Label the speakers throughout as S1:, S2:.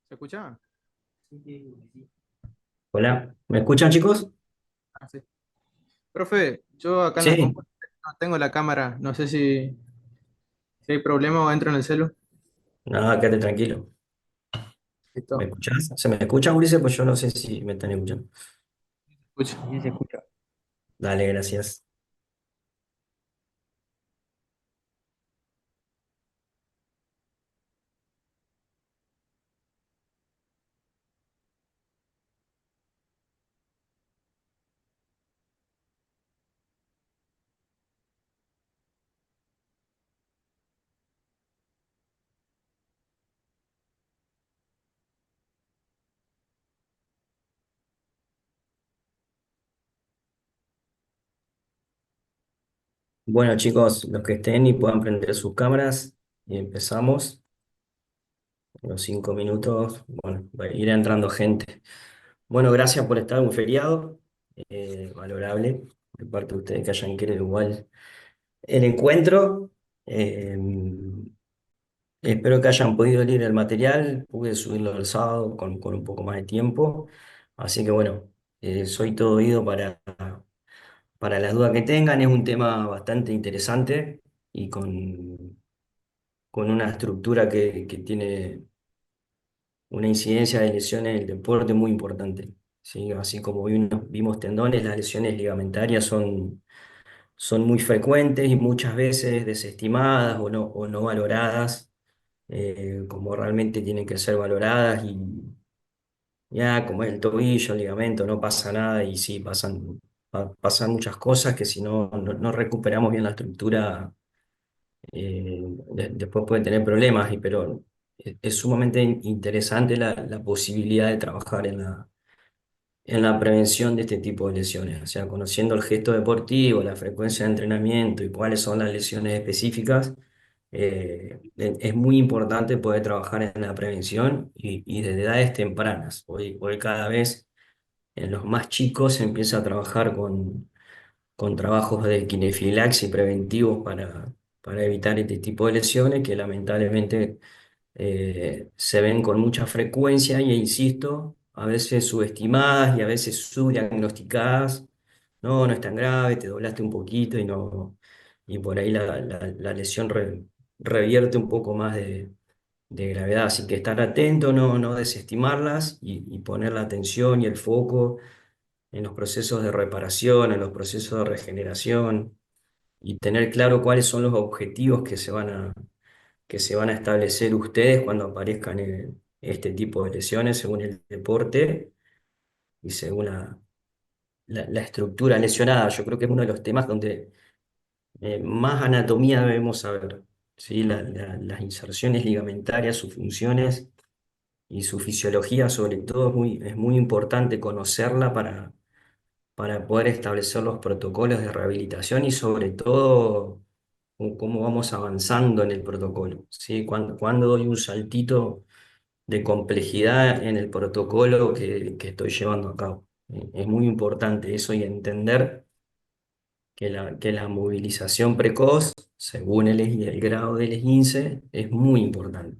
S1: ¿Se escucha?
S2: Hola, ¿me escuchan chicos?
S1: Ah, sí. Profe, yo acá en la compu
S2: Sí,
S1: no tengo la cámara. No sé si hay problema o entro en el celu.
S2: nada, quédate tranquilo. ¿Me
S1: Listo.
S2: escuchás? ¿Se me escucha, Ulises? Pues yo no sé si me están escuchando.
S1: Escucho.
S3: Sí, se escucha.
S2: Dale, gracias. Bueno chicos, los que estén y puedan prender sus cámaras, y empezamos. En los 5 minutos, bueno, va a ir entrando gente. Bueno, gracias por estar en un feriado, valorable, de parte de ustedes que hayan querido igual el encuentro. Eh, Espero que hayan podido leer el material, pude subirlo el sábado con un poco más de tiempo, así que bueno, soy todo oído para las dudas que tengan. Es un tema bastante interesante y con una estructura que tiene una incidencia de lesiones en el deporte muy importante. ¿Sí? Así como vimos tendones, las lesiones ligamentarias son muy frecuentes y muchas veces desestimadas o no valoradas como realmente tienen que ser valoradas y ya como es el tobillo, el ligamento, no pasa nada y sí, pasan muchas cosas que si no recuperamos bien la estructura, después puede tener problemas, pero es sumamente interesante la posibilidad de trabajar en la prevención de este tipo de lesiones, o sea, conociendo el gesto deportivo, la frecuencia de entrenamiento y cuáles son las lesiones específicas, es muy importante poder trabajar en la prevención y desde edades tempranas. Hoy cada vez en los más chicos se empieza a trabajar con trabajos de kinefilaxis preventivos para evitar este tipo de lesiones que lamentablemente se ven con mucha frecuencia y, insisto, a veces subestimadas y a veces subdiagnosticadas. No, no es tan grave, te doblaste un poquito y no, y por ahí la lesión revierte un poco más de gravedad. Así que estar atento, no desestimarlas y poner la atención y el foco en los procesos de reparación, en los procesos de regeneración y tener claro cuáles son los objetivos que se van a establecer ustedes cuando aparezcan este tipo de lesiones según el deporte y según la estructura lesionada. Yo creo que es uno de los temas donde más anatomía debemos saber, ¿sí? Las inserciones ligamentarias, sus funciones y su fisiología, sobre todo, es muy importante conocerla para poder establecer los protocolos de rehabilitación y sobre todo cómo vamos avanzando en el protocolo, ¿sí? Cuando doy un saltito de complejidad en el protocolo que estoy llevando a cabo. Es muy importante eso y entender que la movilización precoz, según el grado del esguince, es muy importante.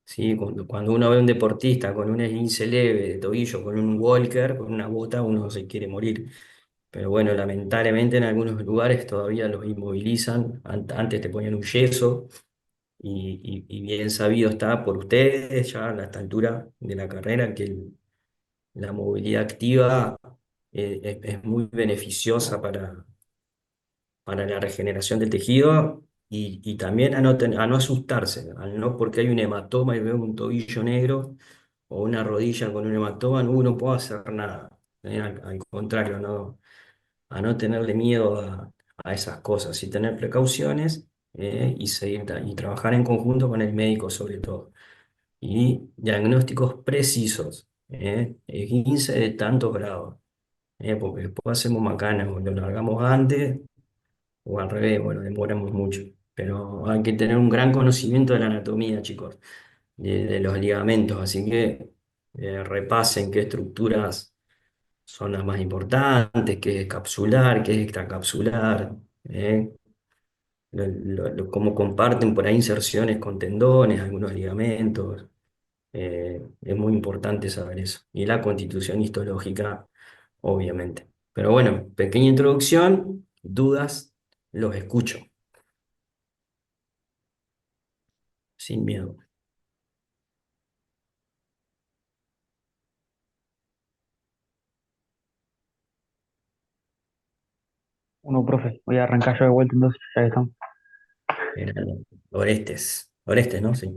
S2: ¿Sí? Cuando uno ve a un deportista con un esguince leve de tobillo, con un walker, con una bota, uno se quiere morir. Pero bueno, lamentablemente en algunos lugares todavía los inmovilizan. Antes te ponían un yeso y bien sabido está por ustedes ya a esta altura de la carrera que la movilidad activa es muy beneficiosa para la regeneración del tejido y también a no asustarse, no porque hay un hematoma y veo un tobillo negro o una rodilla con un hematoma, no puedo hacer nada. Al contrario, a no tenerle miedo a esas cosas y tener precauciones y y trabajar en conjunto con el médico sobre todo. Y diagnósticos precisos, esguince de tantos grados, porque después hacemos macanas o lo largamos antes o al revés, bueno, demoramos mucho. Pero hay que tener un gran conocimiento de la anatomía, chicos, de los ligamentos, así que repasen qué estructuras son las más importantes, qué es capsular, qué es extracapsular, ¿eh? Cómo comparten por ahí inserciones con tendones, algunos ligamentos. Es muy importante saber eso. Y la constitución histológica, obviamente. Pero bueno, pequeña introducción, dudas, los escucho, sin miedo.
S3: Uno, profe, voy a arrancar yo de vuelta entonces, ya que estamos.
S2: Eh, Orestes, ¿no? Sí.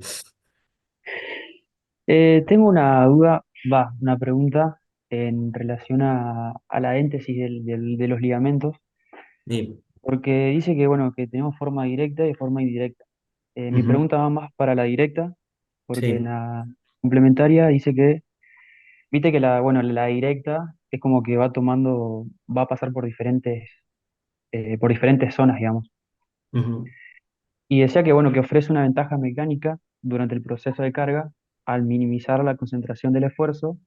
S3: Tengo una duda, una pregunta en relación a la éntesis de los ligamentos,
S2: Sí.
S3: porque dice que, bueno, que tenemos forma directa y forma indirecta. Mi
S2: Ujú.
S3: pregunta va más para la directa, porque en
S2: Sí.
S3: la complementaria dice que, viste que bueno, la directa es como que va a pasar por diferentes zonas, digamos.
S2: Ujú.
S3: Y decía que, bueno, que ofrece una ventaja mecánica durante el proceso de carga al minimizar la concentración del esfuerzo,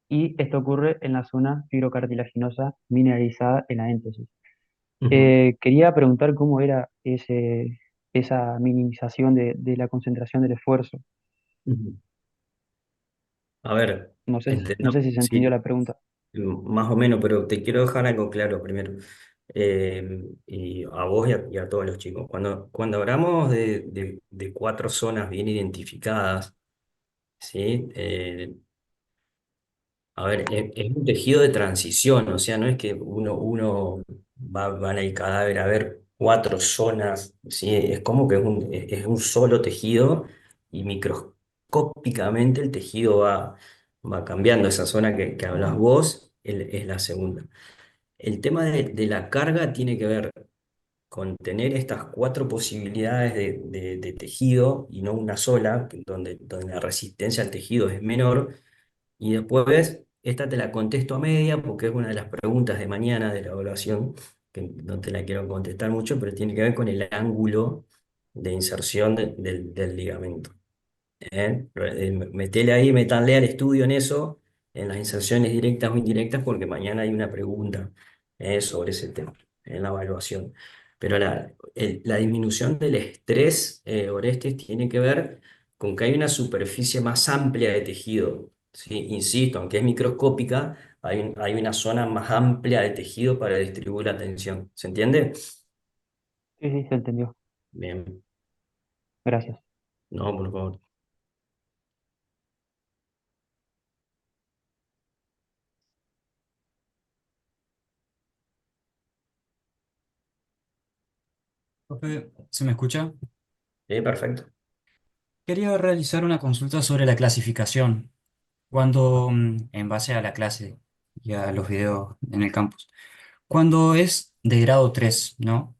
S3: y esto ocurre en la zona fibrocartilaginosa mineralizada en la éntesis.
S2: Ujú.
S3: Quería preguntar cómo era esa minimización de la concentración del esfuerzo.
S2: Ujú. A ver,
S3: No sé si se entendió
S2: sí,
S3: la pregunta.
S2: más o menos, pero te quiero dejar algo claro primero. Y a vos y a todos los chicos. Cuando hablamos de cuatro zonas bien identificadas, ¿sí? A ver, es un tejido de transición, o sea, no es que uno va en el cadáver a ver cuatro zonas, ¿sí? Es como que es un solo tejido y microscópicamente el tejido va cambiando. Esa zona que hablas vos es la segunda. El tema de la carga tiene que ver con tener estas cuatro posibilidades de tejido y no una sola, donde la resistencia al tejido es menor. Y después, esta te la contesto a media porque es una de las preguntas de mañana de la evaluación, que no te la quiero contestar mucho, pero tiene que ver con el ángulo de inserción del ligamento. Metele ahí, metanle al estudio en eso, en las inserciones directas o indirectas, porque mañana hay una pregunta sobre ese tema, en la evaluación. Pero la disminución del estrés, Orestes, tiene que ver con que hay una superficie más amplia de tejido. ¿Sí? Insisto, aunque es microscópica, hay una zona más amplia de tejido para distribuir la tensión. ¿Se entiende?
S3: Sí, sí, se entendió.
S2: Bien,
S3: Gracias.
S2: no, por favor.
S4: Profe, ¿se me escucha?
S2: Sí, perfecto.
S4: Quería realizar una consulta sobre la clasificación. En base a la clase y a los videos en el campus, cuando es de grado 3, ¿no?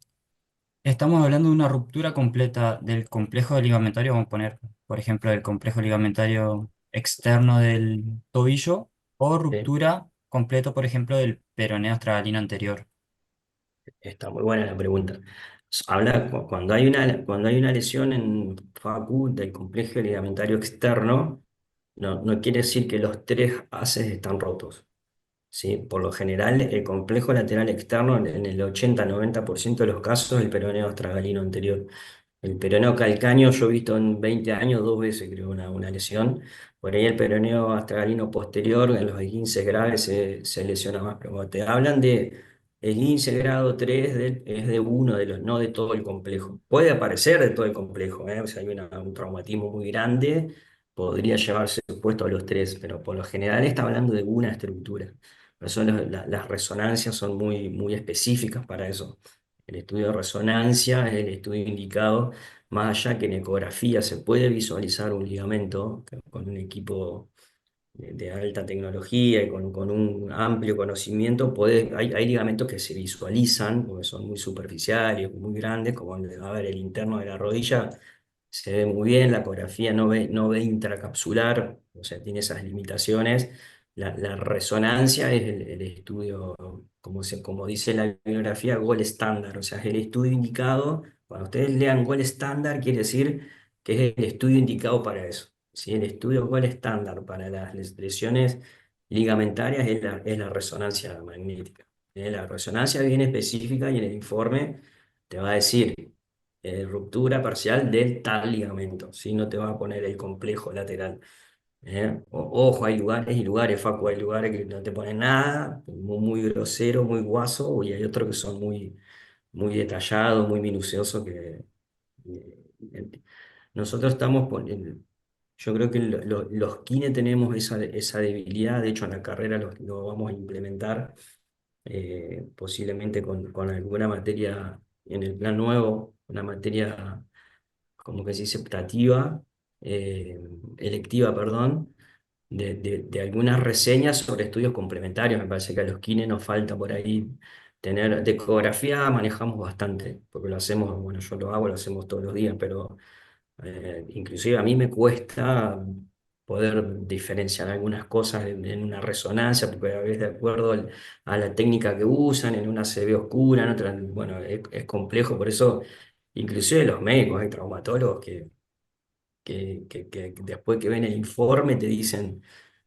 S4: Estamos hablando de una ruptura completa del complejo ligamentario, vamos a poner, por ejemplo, el complejo ligamentario externo del tobillo, o
S2: Sí.
S4: ruptura completo, por ejemplo, del peroneo astragalino anterior.
S2: Está muy buena la pregunta. Cuando hay una lesión en FACU del complejo ligamentario externo, no quiere decir que los tres haces están rotos. ¿Sí? Por lo general, el complejo lateral externo, en el 80-90% de los casos, el peroneo astragalino anterior. El peroneo calcáneo, yo he visto en 20 años, dos veces creo una lesión. Por ahí el peroneo astragalino posterior, en los 15 graves, se lesiona más. Pero cuando te hablan de el 15 grado 3, es de uno de los, no de todo el complejo. Puede aparecer de todo el complejo, ¿eh? O sea, hay un traumatismo muy grande, podría llevarse puesto a los tres, pero por lo general está hablando de una estructura. Por eso las resonancias son muy específicas para eso. El estudio de resonancia es el estudio indicado, más allá que en ecografía se puede visualizar un ligamento con un equipo de alta tecnología y con un amplio conocimiento, hay ligamentos que se visualizan, porque son muy superficiales, muy grandes, como a ver, el interno de la rodilla se ve muy bien, la ecografía no ve intracapsular, o sea, tiene esas limitaciones. La resonancia es el estudio, como dice la bibliografía, gold estándar, o sea, es el estudio indicado. Cuando ustedes lean gold estándar, quiere decir que es el estudio indicado para eso. ¿Sí? El estudio gold estándar para las lesiones ligamentarias es la resonancia magnética. La resonancia bien específica y en el informe te va a decir ruptura parcial del tal ligamento, ¿sí? No te va a poner el complejo lateral. Ojo, hay lugares y lugares, Facu, hay lugares que no te ponen nada, muy grosero, muy guaso, y hay otros que son muy detallados, muy minuciosos, que nosotros estamos poniendo, yo creo que los kine tenemos esa debilidad, de hecho en la carrera lo vamos a implementar, posiblemente con alguna materia en el plan nuevo, una materia como que se dice optativa, eh, electiva, perdón, de algunas reseñas sobre estudios complementarios. Me parece que a los kines nos falta por ahí tener, de ecografía manejamos bastante, porque lo hacemos, bueno, yo lo hago, lo hacemos todos los días, pero inclusive a mí me cuesta poder diferenciar algunas cosas en una resonancia, porque a veces de acuerdo a la técnica que usan, en una se ve oscura, en otra, bueno, es complejo, por eso inclusive los médicos, hay traumatólogos que después que ven el informe te dicen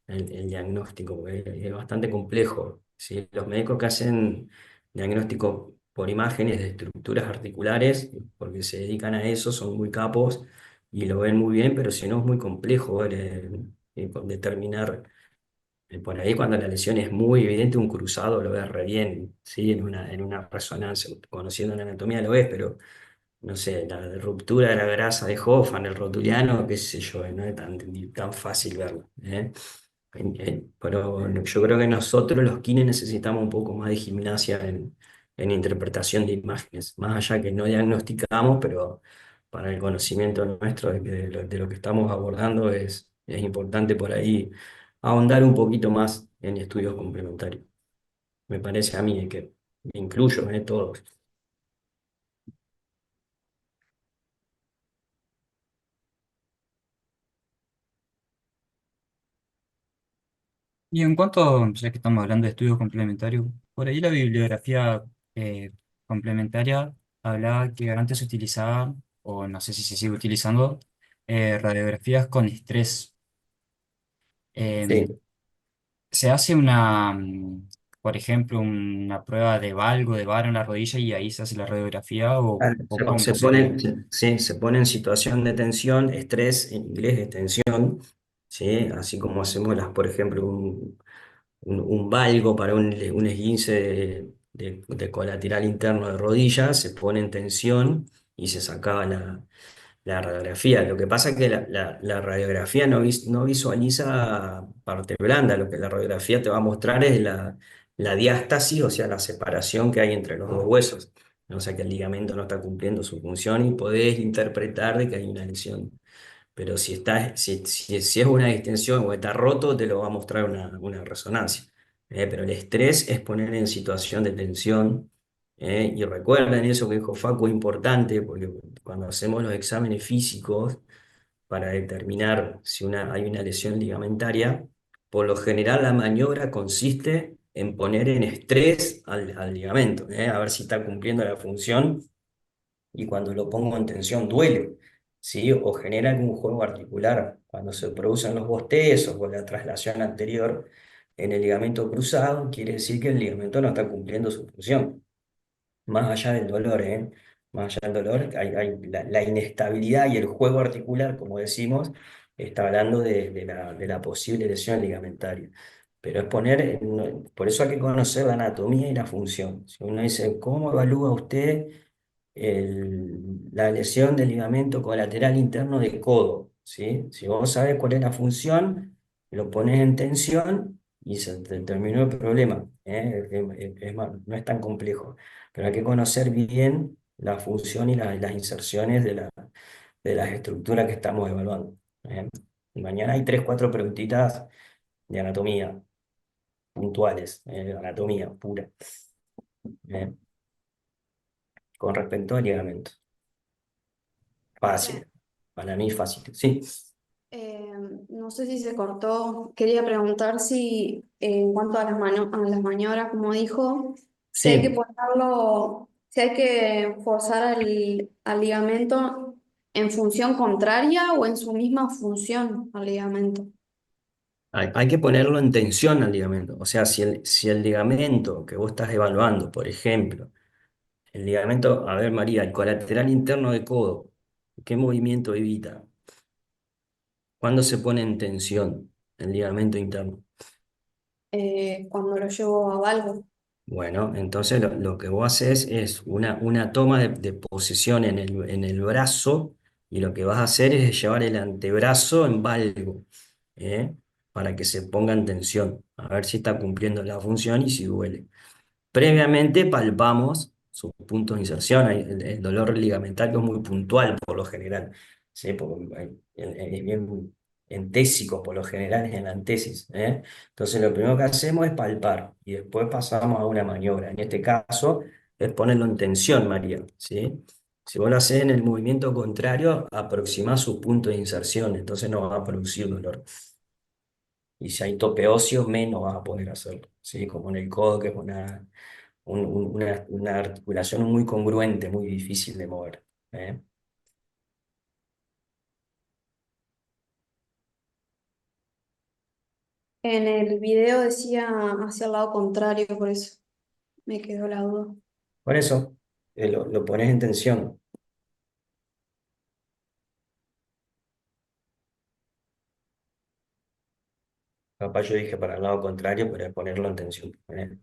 S2: el diagnóstico, porque es bastante complejo. ¿Sí? Los médicos que hacen diagnóstico por imágenes de estructuras articulares, porque se dedican a eso, son muy capos y lo ven muy bien, pero si no es muy complejo ver, determinar. Por ahí cuando la lesión es muy evidente, un cruzado lo ves re bien, ¿sí? En una resonancia, conociendo la anatomía lo ves, pero no sé, la ruptura de la grasa de Hoffman, el rotuliano, qué sé yo, no es tan fácil verlo, ¿eh? Pero yo creo que nosotros los kines necesitamos un poco más de gimnasia en interpretación de imágenes, más allá que no diagnosticamos, pero para el conocimiento nuestro de lo que estamos abordando es importante por ahí ahondar un poquito más en estudios complementarios. Me parece a mí que me incluyo, todos.
S4: Y en cuanto, ya que estamos hablando de estudios complementarios, por ahí la bibliografía complementaria hablaba que antes se utilizaba, o no sé si se sigue utilizando, radiografías con estrés.
S2: Sí.
S4: Em, Se hace por ejemplo, una prueba de valgo, de vara en la rodilla y ahí se hace la radiografía o
S2: Se,
S4: cómo
S2: se
S4: sería.
S2: pone, sí, se pone en situación de tensión, estrés, en inglés es tensión, ¿sí? Así como hacemos por ejemplo, un valgo para un esguince de colateral interno de rodilla, se pone en tensión y se sacaba la radiografía. Lo que pasa es que la radiografía no visualiza parte blanda, lo que la radiografía te va a mostrar es la diástasis, o sea, la separación que hay entre los dos huesos. ¿No? O sea, que el ligamento no está cumpliendo su función y podés interpretar de que hay una lesión. Pero si es una distensión o está roto, te lo va a mostrar una resonancia. Pero el estrés es poner en situación de tensión. Y recuerden eso que dijo Facu, es importante, porque cuando hacemos los exámenes físicos para determinar si hay una lesión ligamentaria, por lo general la maniobra consiste en poner en estrés al ligamento, a ver si está cumpliendo la función y cuando lo pongo en tensión duele, ¿sí? O genera algún juego articular. Cuando se producen los bostezos o la traslación anterior en el ligamento cruzado, quiere decir que el ligamento no está cumpliendo su función. Más allá del dolor, ¿eh? Más allá del dolor, hay la inestabilidad y el juego articular, como decimos, está hablando de la posible lesión ligamentaria. Pero es por eso hay que conocer la anatomía y la función. Si uno dice, ¿cómo evalúa usted la lesión del ligamento colateral interno de codo? ¿Sí? Si vos sabés cuál es la función, lo pones en tensión y se te terminó el problema. ¿Eh? No es tan complejo, pero hay que conocer bien la función y las inserciones de las estructuras que estamos evaluando. ¿Eh? Y mañana hay 3, 4 preguntitas de anatomía puntuales, anatomía pura, ¿eh? Con respecto al ligamento.
S5: Bien.
S2: Fácil, para mí fácil, sí.
S5: Eh, no sé si se cortó. Quería preguntar si en cuanto a a las maniobras, como dijo, si hay que
S2: Sí,
S5: ponerlo, si hay que forzar al ligamento en función contraria o en su misma función al ligamento.
S2: hay que ponerlo en tensión al ligamento. O sea, si el ligamento que vos estás evaluando, por ejemplo, el ligamento, a ver María, el colateral interno de codo, ¿qué movimiento evita? ¿Cuándo se pone en tensión el ligamento interno?
S5: Cuando lo llevo a valgo.
S2: Bueno, entonces lo que vos haces es una toma de posición en el brazo y lo que vas a hacer es llevar el antebrazo en valgo, ¿eh? Para que se ponga en tensión, a ver si está cumpliendo la función y si duele. Previamente palpamos sus puntos de inserción. El dolor ligamentario es muy puntual por lo general, ¿sí? Porque es bien entésico por lo general, es en la antesis, ¿eh? Entonces lo primero que hacemos es palpar y después pasamos a una maniobra. En este caso es ponerlo en tensión, María, ¿sí? Si vos lo haces en el movimiento contrario, aproximás su punto de inserción, entonces no va a producir dolor. Y si hay tope óseo, menos vas a poder hacerlo, ¿sí? Como en el codo, que es una articulación muy congruente, muy difícil de mover, ¿eh?
S5: En el video decía hacia el lado contrario, por eso me quedó la duda.
S2: Por eso lo pones en tensión. Capaz yo dije para el lado contrario, pero es ponerlo en tensión, ¿eh?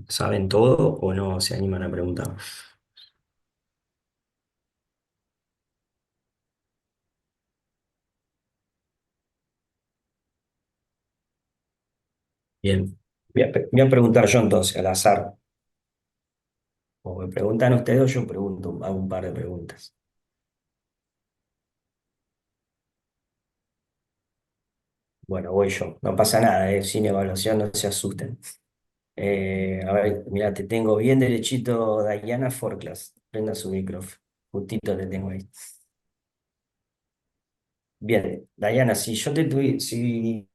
S2: ¿Saben todo o no se animan a preguntar? Bien. Voy a preguntar yo entonces, al azar. O me preguntan ustedes o yo pregunto, hago un par de preguntas. Bueno, voy yo. No pasa nada, sin evaluación, no se asusten. A ver, mira, te tengo bien derechito, Diana Forclas. Prenda su micrófono. Justito te tengo ahí. Bien, Diana, si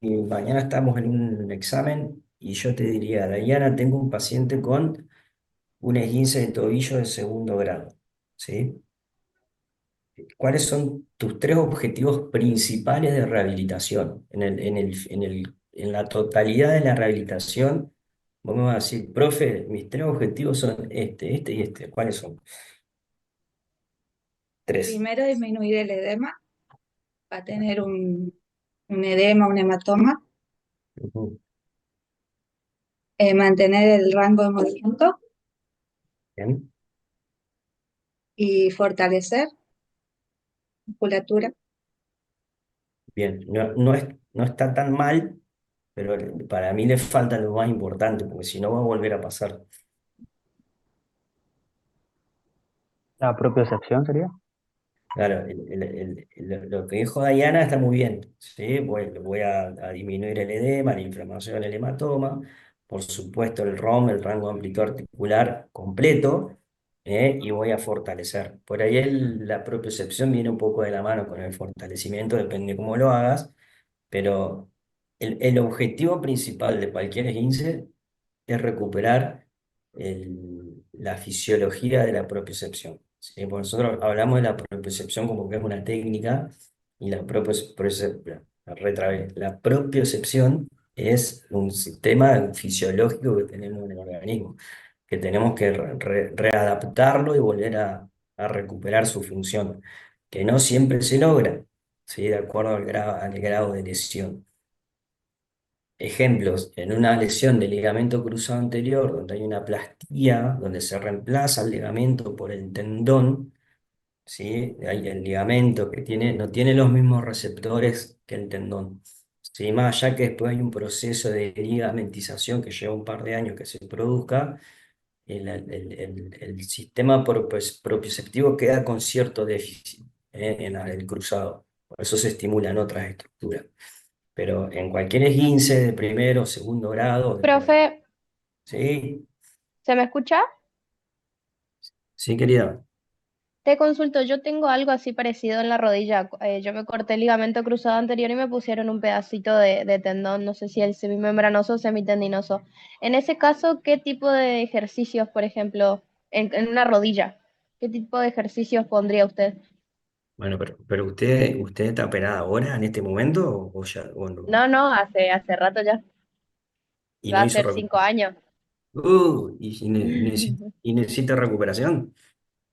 S2: mañana estamos en un examen y yo te diría, Diana, tengo un paciente con un esguince de tobillo de segundo grado, ¿sí? ¿Cuáles son tus tres objetivos principales de rehabilitación? En la totalidad de la rehabilitación, vos me vas a decir, profe, mis tres objetivos son este y este. ¿Cuáles son? Tres.
S6: Primero, disminuir el edema, va a tener un edema, un hematoma,
S2: Ujú.
S6: mantener el rango de movimiento
S2: Bien,
S6: y fortalecer musculatura.
S2: bien. No está tan mal, pero para mí le falta lo más importante, porque si no va a volver a pasar.
S3: La propiocepción sería.
S2: Claro, lo que dijo Diana está muy bien, ¿sí? Voy a disminuir el edema, la inflamación, el hematoma, por supuesto el ROM, el rango de amplitud articular completo, y voy a fortalecer. Por ahí la propiocepción viene un poco de la mano con el fortalecimiento, depende cómo lo hagas, pero el objetivo principal de cualquier esguince es recuperar la fisiología de la propiocepción, ¿sí? Porque nosotros hablamos de la propiocepción como que es una técnica y la propiocepción es un sistema fisiológico que tenemos en el organismo, que tenemos que readaptarlo y volver a recuperar su función, que no siempre se logra, ¿sí? De acuerdo al grado de lesión. Ejemplos, en una lesión de ligamento cruzado anterior, donde hay una plastía, donde se reemplaza el ligamento por el tendón, ¿sí? Hay el ligamento que no tiene los mismos receptores que el tendón. ¿Sí? Más allá que después hay un proceso de ligamentización que lleva un par de años que se produzca, el sistema propioceptivo queda con cierto déficit, en el cruzado. Por eso se estimulan otras estructuras. Pero en cualquier esguince de primero o segundo grado,
S7: Profe,
S2: sí,
S7: ¿se me escucha?
S2: sí, querida.
S7: Te consulto, yo tengo algo así parecido en la rodilla. Yo me corté el ligamento cruzado anterior y me pusieron un pedacito de tendón, no sé si el semimembranoso o semitendinoso. En ese caso, ¿qué tipo de ejercicios, por ejemplo, en una rodilla? ¿Qué tipo de ejercicios pondría usted?
S2: Bueno, pero usted está operada ahora, en este momento, o ya, o no,
S7: No, no, hace rato ya,
S2: y
S7: va
S2: no
S7: a
S2: hizo
S7: ser 5 años.
S2: y necesita recuperación.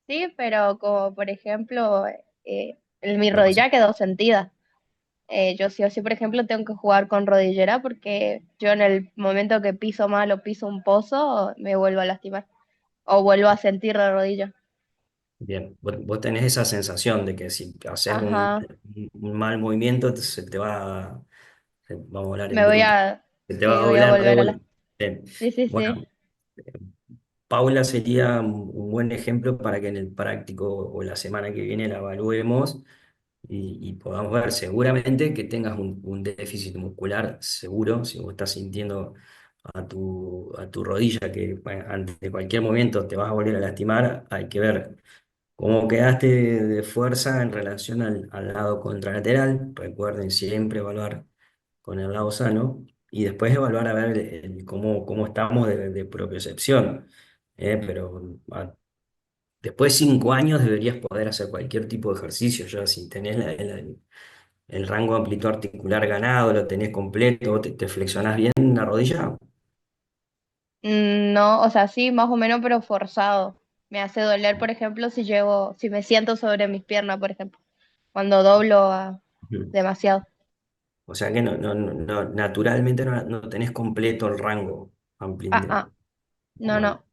S7: Sí, pero como por ejemplo, mi
S2: No,
S7: rodilla quedó sentida. Yo sí o sí, por ejemplo, tengo que jugar con rodillera porque yo en el momento que piso mal o piso un pozo, me vuelvo a lastimar o vuelvo a sentir la rodilla.
S2: bien, vos tenés esa sensación de que si haces
S7: Ajá,
S2: un mal movimiento se va a volar en
S7: me voy
S2: bruto,
S7: a,
S2: se te va
S7: sí,
S2: a
S7: voy a
S2: doblar en
S7: volver a
S2: revuelo.
S7: la... Sí, sí,
S2: Bueno,
S7: sí.
S2: Paula sería un buen ejemplo para que en el práctico o la semana que viene la evaluemos y podamos ver seguramente que tengas un déficit muscular seguro, si vos estás sintiendo a tu rodilla que bueno, ante cualquier momento te vas a volver a lastimar, hay que ver cómo quedaste de fuerza en relación al lado contralateral. Recuerden siempre evaluar con el lado sano y después evaluar a ver cómo estamos de propiocepción. Pero después de 5 años deberías poder hacer cualquier tipo de ejercicio, ya si tenés el rango de amplitud articular ganado, lo tenés completo, te flexionás bien la rodilla.
S7: No, o sea, sí, más o menos, pero forzado. Me hace doler, por ejemplo, si me siento sobre mis piernas, por ejemplo, cuando doblo
S2: Ujú.
S7: demasiado.
S2: O sea que naturalmente no tenés completo el rango
S7: Ah,
S2: amplio.
S7: ah, no,
S2: Bueno,
S7: no.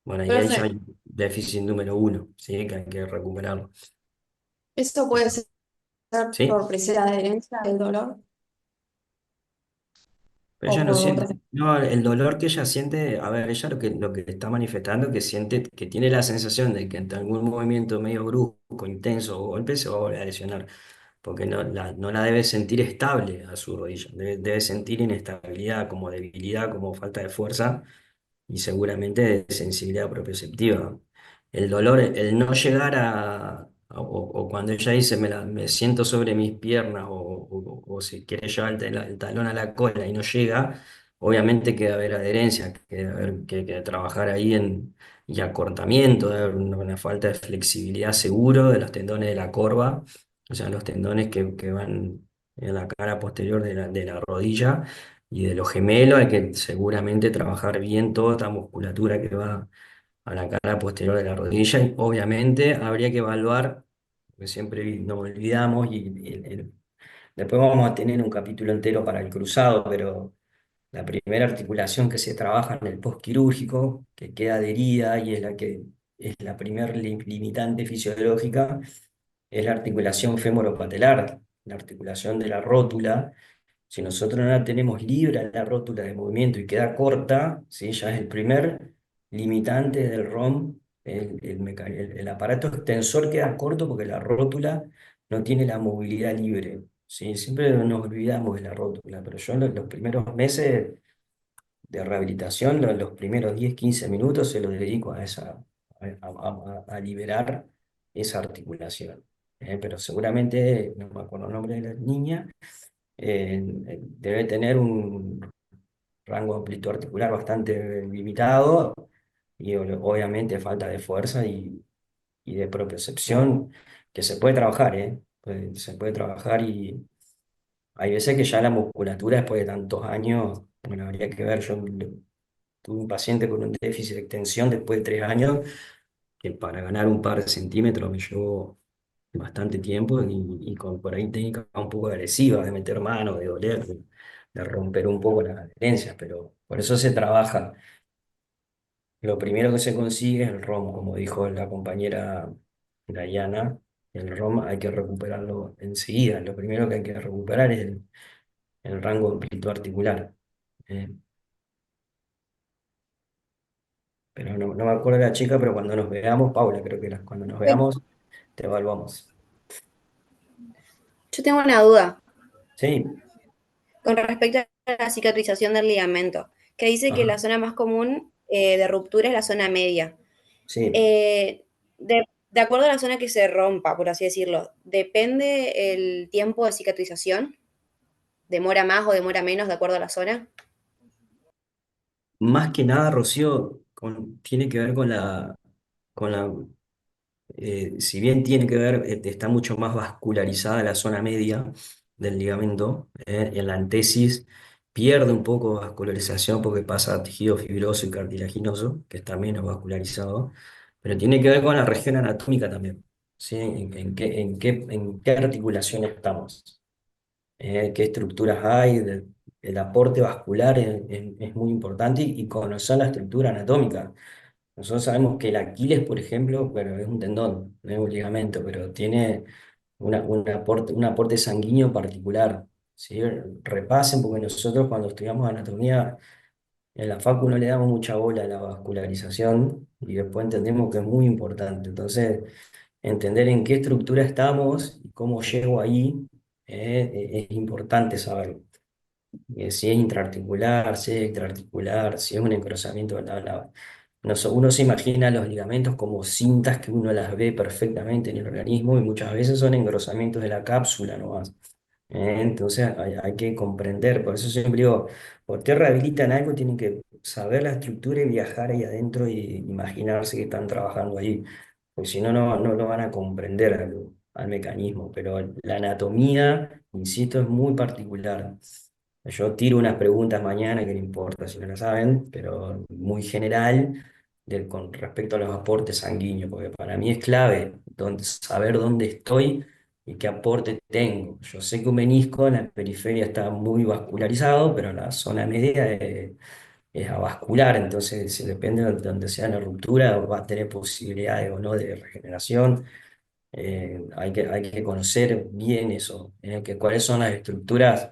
S2: bueno, y ahí ya
S5: Profe,
S2: hay déficit número uno, ¿sí? Que hay que recuperarlo.
S5: ¿eso puede ser
S2: ¿Sí?
S5: por presión de adherencia del dolor
S2: Pero
S5: o
S2: ella no
S5: por
S2: siente,
S5: otra?
S2: no, el dolor que ella siente, a ver, ella lo que está manifestando que siente, que tiene la sensación de que ante algún movimiento medio brusco, intenso o golpe se va a volver a lesionar, porque no la debe sentir estable a su rodilla, debe sentir inestabilidad, como debilidad, como falta de fuerza y seguramente de sensibilidad propioceptiva. El dolor, el no llegar o cuando ella dice me siento sobre mis piernas o si quiere llevar el talón a la cola y no llega, obviamente que debe haber adherencia, que debe haber que trabajar ahí y acortamiento, debe haber una falta de flexibilidad seguro de los tendones de la corva, o sea, los tendones que van en la cara posterior de la rodilla y de los gemelos hay que seguramente trabajar bien toda esta musculatura que va a la cara posterior de la rodilla. Y obviamente habría que evaluar, porque siempre nos olvidamos, después vamos a tener un capítulo entero para el cruzado, pero la primera articulación que se trabaja en el postquirúrgico, que queda adherida y es la que es la primer limitante fisiológica, es la articulación femoropatelar, la articulación de la rótula. Si nosotros no la tenemos libre a la rótula de movimiento y queda corta, ¿sí? Ya es el primer limitante del ROM. El aparato extensor queda corto porque la rótula no tiene la movilidad libre. ¿Sí? Siempre nos olvidamos de la rótula, pero yo los primeros meses de rehabilitación, los primeros 10 15 minutos se los dedico a liberar esa articulación. Pero seguramente, no me acuerdo el nombre de la niña, debe tener un rango de amplitud articular bastante limitado y obviamente falta de fuerza y de propiocepción que se puede trabajar, ¿eh? Se puede trabajar y hay veces que ya la musculatura después de tantos años, bueno, habría que ver, tuve un paciente con un déficit de extensión después de 3 años que para ganar un par de centímetros me llevó bastante tiempo y por ahí técnicas un poco agresivas de meter mano, de doler, de romper un poco las adherencias, pero por eso se trabaja. Lo primero que se consigue es el ROM, como dijo la compañera Diana, el ROM hay que recuperarlo enseguida. Lo primero que hay que recuperar es el rango de amplitud articular. Eh, pero no me acuerdo de la chica, pero cuando nos veamos, Paula, creo que era, cuando nos veamos, te evaluamos.
S5: Yo tengo una duda
S2: Sí,
S5: con respecto a la cicatrización del ligamento, que dice que
S2: ajá,
S5: la zona más común de ruptura es la zona media.
S2: sí.
S5: De acuerdo a la zona que se rompa, por así decirlo, ¿depende el tiempo de cicatrización? ¿Demora más o demora menos de acuerdo a la zona?
S2: Más que nada, Rocío, tiene que ver con la si bien tiene que ver, está mucho más vascularizada la zona media del ligamento, en la antesis pierde un poco de vascularización porque pasa a tejido fibroso y cartilaginoso, que está menos vascularizado, pero tiene que ver con la región anatómica también, ¿sí? En qué articulación estamos, qué estructuras hay, el aporte vascular es muy importante y conocer la estructura anatómica. Nosotros sabemos que el Aquiles, por ejemplo, bueno, es un tendón, no es un ligamento, pero tiene un aporte sanguíneo particular. ¿Sí? Repasen, porque nosotros cuando estudiamos anatomía en la facu no le damos mucha bola a la vascularización y después entendemos que es muy importante. Entonces, entender en qué estructura estamos y cómo llego ahí, es importante saberlo. Si es intraarticular, si es extraarticular, si es un engrosamiento de uno se imagina los ligamentos como cintas que uno las ve perfectamente en el organismo y muchas veces son engrosamientos de la cápsula nomás. Entonces hay que comprender, por eso siempre digo, por qué rehabilitan algo, tienen que saber la estructura y viajar ahí adentro y imaginarse que están trabajando ahí, porque si no, no lo van a comprender al mecanismo, pero la anatomía, insisto, es muy particular. Yo tiro unas preguntas mañana que no importa si no las saben, pero muy general con respecto a los aportes sanguíneos, porque para mí es clave saber dónde estoy y qué aporte tengo. Yo sé que un menisco en la periferia está muy vascularizado, pero la zona media es avascular, entonces depende de donde sea la ruptura, va a tener posibilidades o no de regeneración. Hay que conocer bien eso, cuáles son las estructuras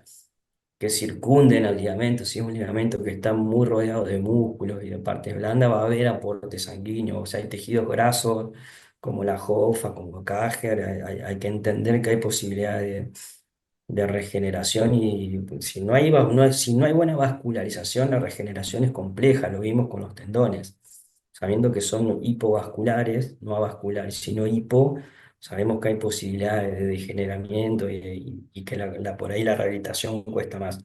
S2: que circunden al ligamento. Si es un ligamento que está muy rodeado de músculos y de partes blandas, va a haber aporte sanguíneo. O sea, hay tejidos grasos como la jofa, como Cáger, hay que entender que hay posibilidades de regeneración y pues, si no hay buena vascularización, la regeneración es compleja, lo vimos con los tendones. Sabiendo que son hipovasculares, no avasculares, sino hipo, sabemos que hay posibilidades de degeneramiento y que por ahí la rehabilitación cuesta más.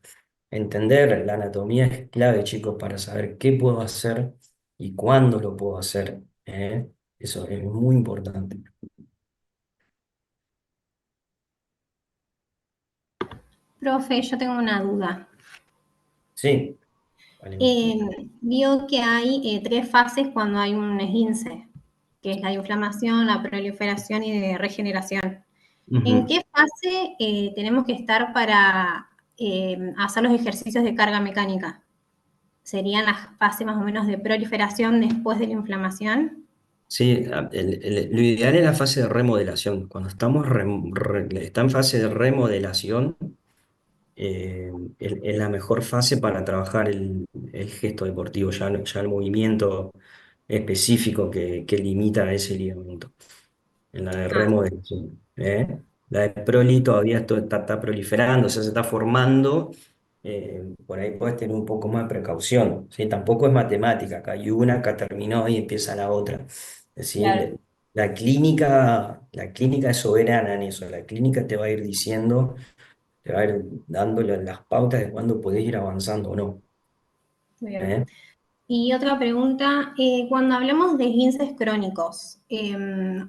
S2: Entender la anatomía es clave, chicos, para saber qué puedo hacer y cuándo lo puedo hacer. Eso es muy importante.
S8: Profe, yo tengo una duda.
S2: Sí, vale.
S8: Vio que hay tres fases cuando hay un esguince, que es la de inflamación, la proliferación y de regeneración. ¿En
S2: Ujú.
S8: qué fase tenemos que estar para hacer los ejercicios de carga mecánica? ¿Serían las fases más o menos de proliferación después de la inflamación?
S2: Sí, lo ideal es la fase de remodelación. Cuando está en fase de remodelación, es la mejor fase para trabajar el gesto deportivo, ya el movimiento específico que limita a ese ligamento, en la de
S8: Ah,
S2: remodelación. La de Proli todavía esto está proliferando, o sea, se está formando. Por ahí puedes tener un poco más de precaución, ¿sí? Tampoco es matemática, acá hay una, acá terminó y empieza la otra. Es
S8: claro.
S2: decir, la clínica es soberana en eso, la clínica te va a ir diciendo, te va a ir dando las pautas de cuándo podés ir avanzando o no.
S8: Bien.
S2: ¿Eh?
S8: Y otra pregunta, cuando hablamos de esguinces crónicos,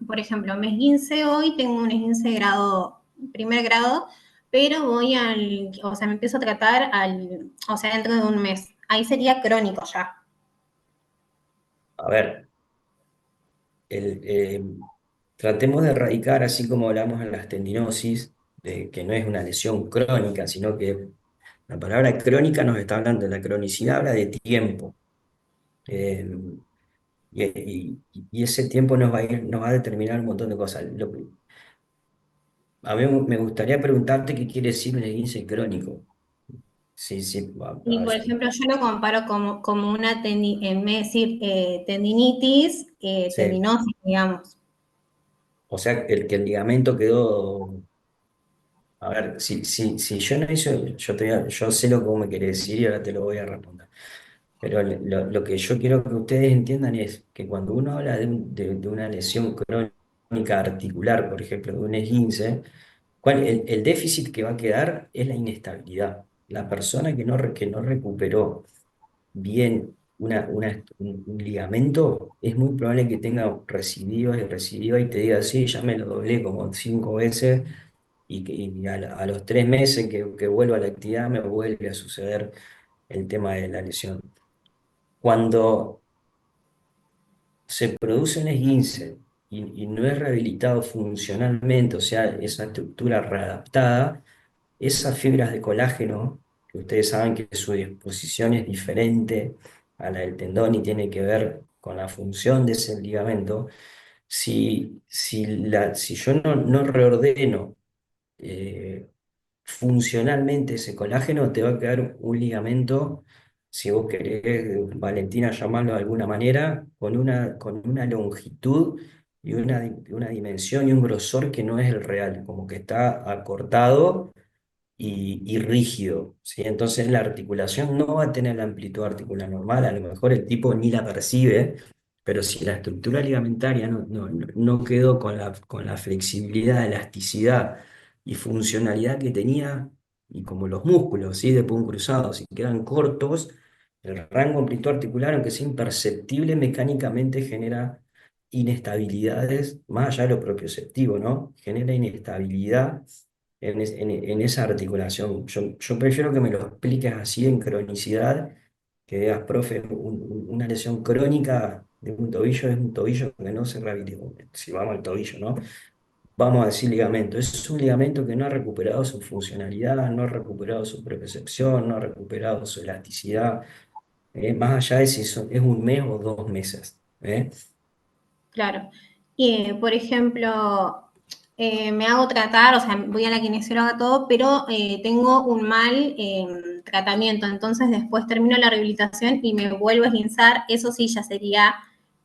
S8: por ejemplo, me esguince hoy, tengo un esguince primer grado, pero o sea, me empiezo a tratar o sea, dentro de un mes. Ahí sería crónico ya.
S2: A ver, el, eh, tratemos de erradicar, así como hablamos en las tendinosis, de que no es una lesión crónica, sino que la palabra crónica nos está hablando de la cronicidad, habla de tiempo. Eh, y ese tiempo nos va a determinar un montón de cosas. A mí me gustaría preguntarte qué quiere decir un esguince crónico. Sí, sí, a
S8: Y
S2: ver
S8: por
S2: si.
S8: ejemplo, yo lo comparo como una en vez de decir tendinitis,
S2: Sí.
S8: tendinosis, digamos.
S2: O sea, que el ligamento quedó. A ver, si yo no hice, yo sé lo que vos me querés decir y ahora te lo voy a responder. Pero lo que yo quiero que ustedes entiendan es que cuando uno habla de una lesión crónica articular, por ejemplo, de un esguince, el déficit que va a quedar es la inestabilidad. La persona que no recuperó bien un ligamento, es muy probable que tenga recidivas y te diga, sí, ya me lo doblé como 5 veces y a los 3 meses que vuelvo a la actividad me vuelve a suceder el tema de la lesión. Cuando se produce un esguince y no es rehabilitado funcionalmente, o sea, esa estructura readaptada, esas fibras de colágeno, que ustedes saben que su disposición es diferente a la del tendón y tiene que ver con la función de ese ligamento, si yo no reordeno eh, funcionalmente ese colágeno, te va a quedar un ligamento, si vos querés, Valentina, llamarlo de alguna manera, con una longitud y una dimensión y un grosor que no es el real, como que está acortado y rígido, ¿sí? Entonces la articulación no va a tener la amplitud articular normal, a lo mejor el tipo ni la percibe, pero si la estructura ligamentaria no quedó con la flexibilidad, elasticidad y funcionalidad que tenía, y como los músculos, ¿sí? De punto cruzado, si quedan cortos, el rango amplitud articular, aunque sea imperceptible, mecánicamente genera inestabilidades, más allá de lo propioceptivo, ¿no? Genera inestabilidad en esa articulación. Yo prefiero que me lo expliques así en cronicidad, que digas, profe, una lesión crónica de un tobillo es un tobillo que no se rehabilita. Si vamos al tobillo, ¿no? Vamos a decir ligamento. Es un ligamento que no ha recuperado su funcionalidad, no ha recuperado su propiocepción, no ha recuperado su elasticidad, más allá de si es un mes o 2 meses.
S8: Claro. Y, por ejemplo, me hago tratar, o sea, voy a la kinesióloga todo, pero tengo un mal tratamiento, entonces después termino la rehabilitación y me vuelvo a esguinzar, eso sí ya sería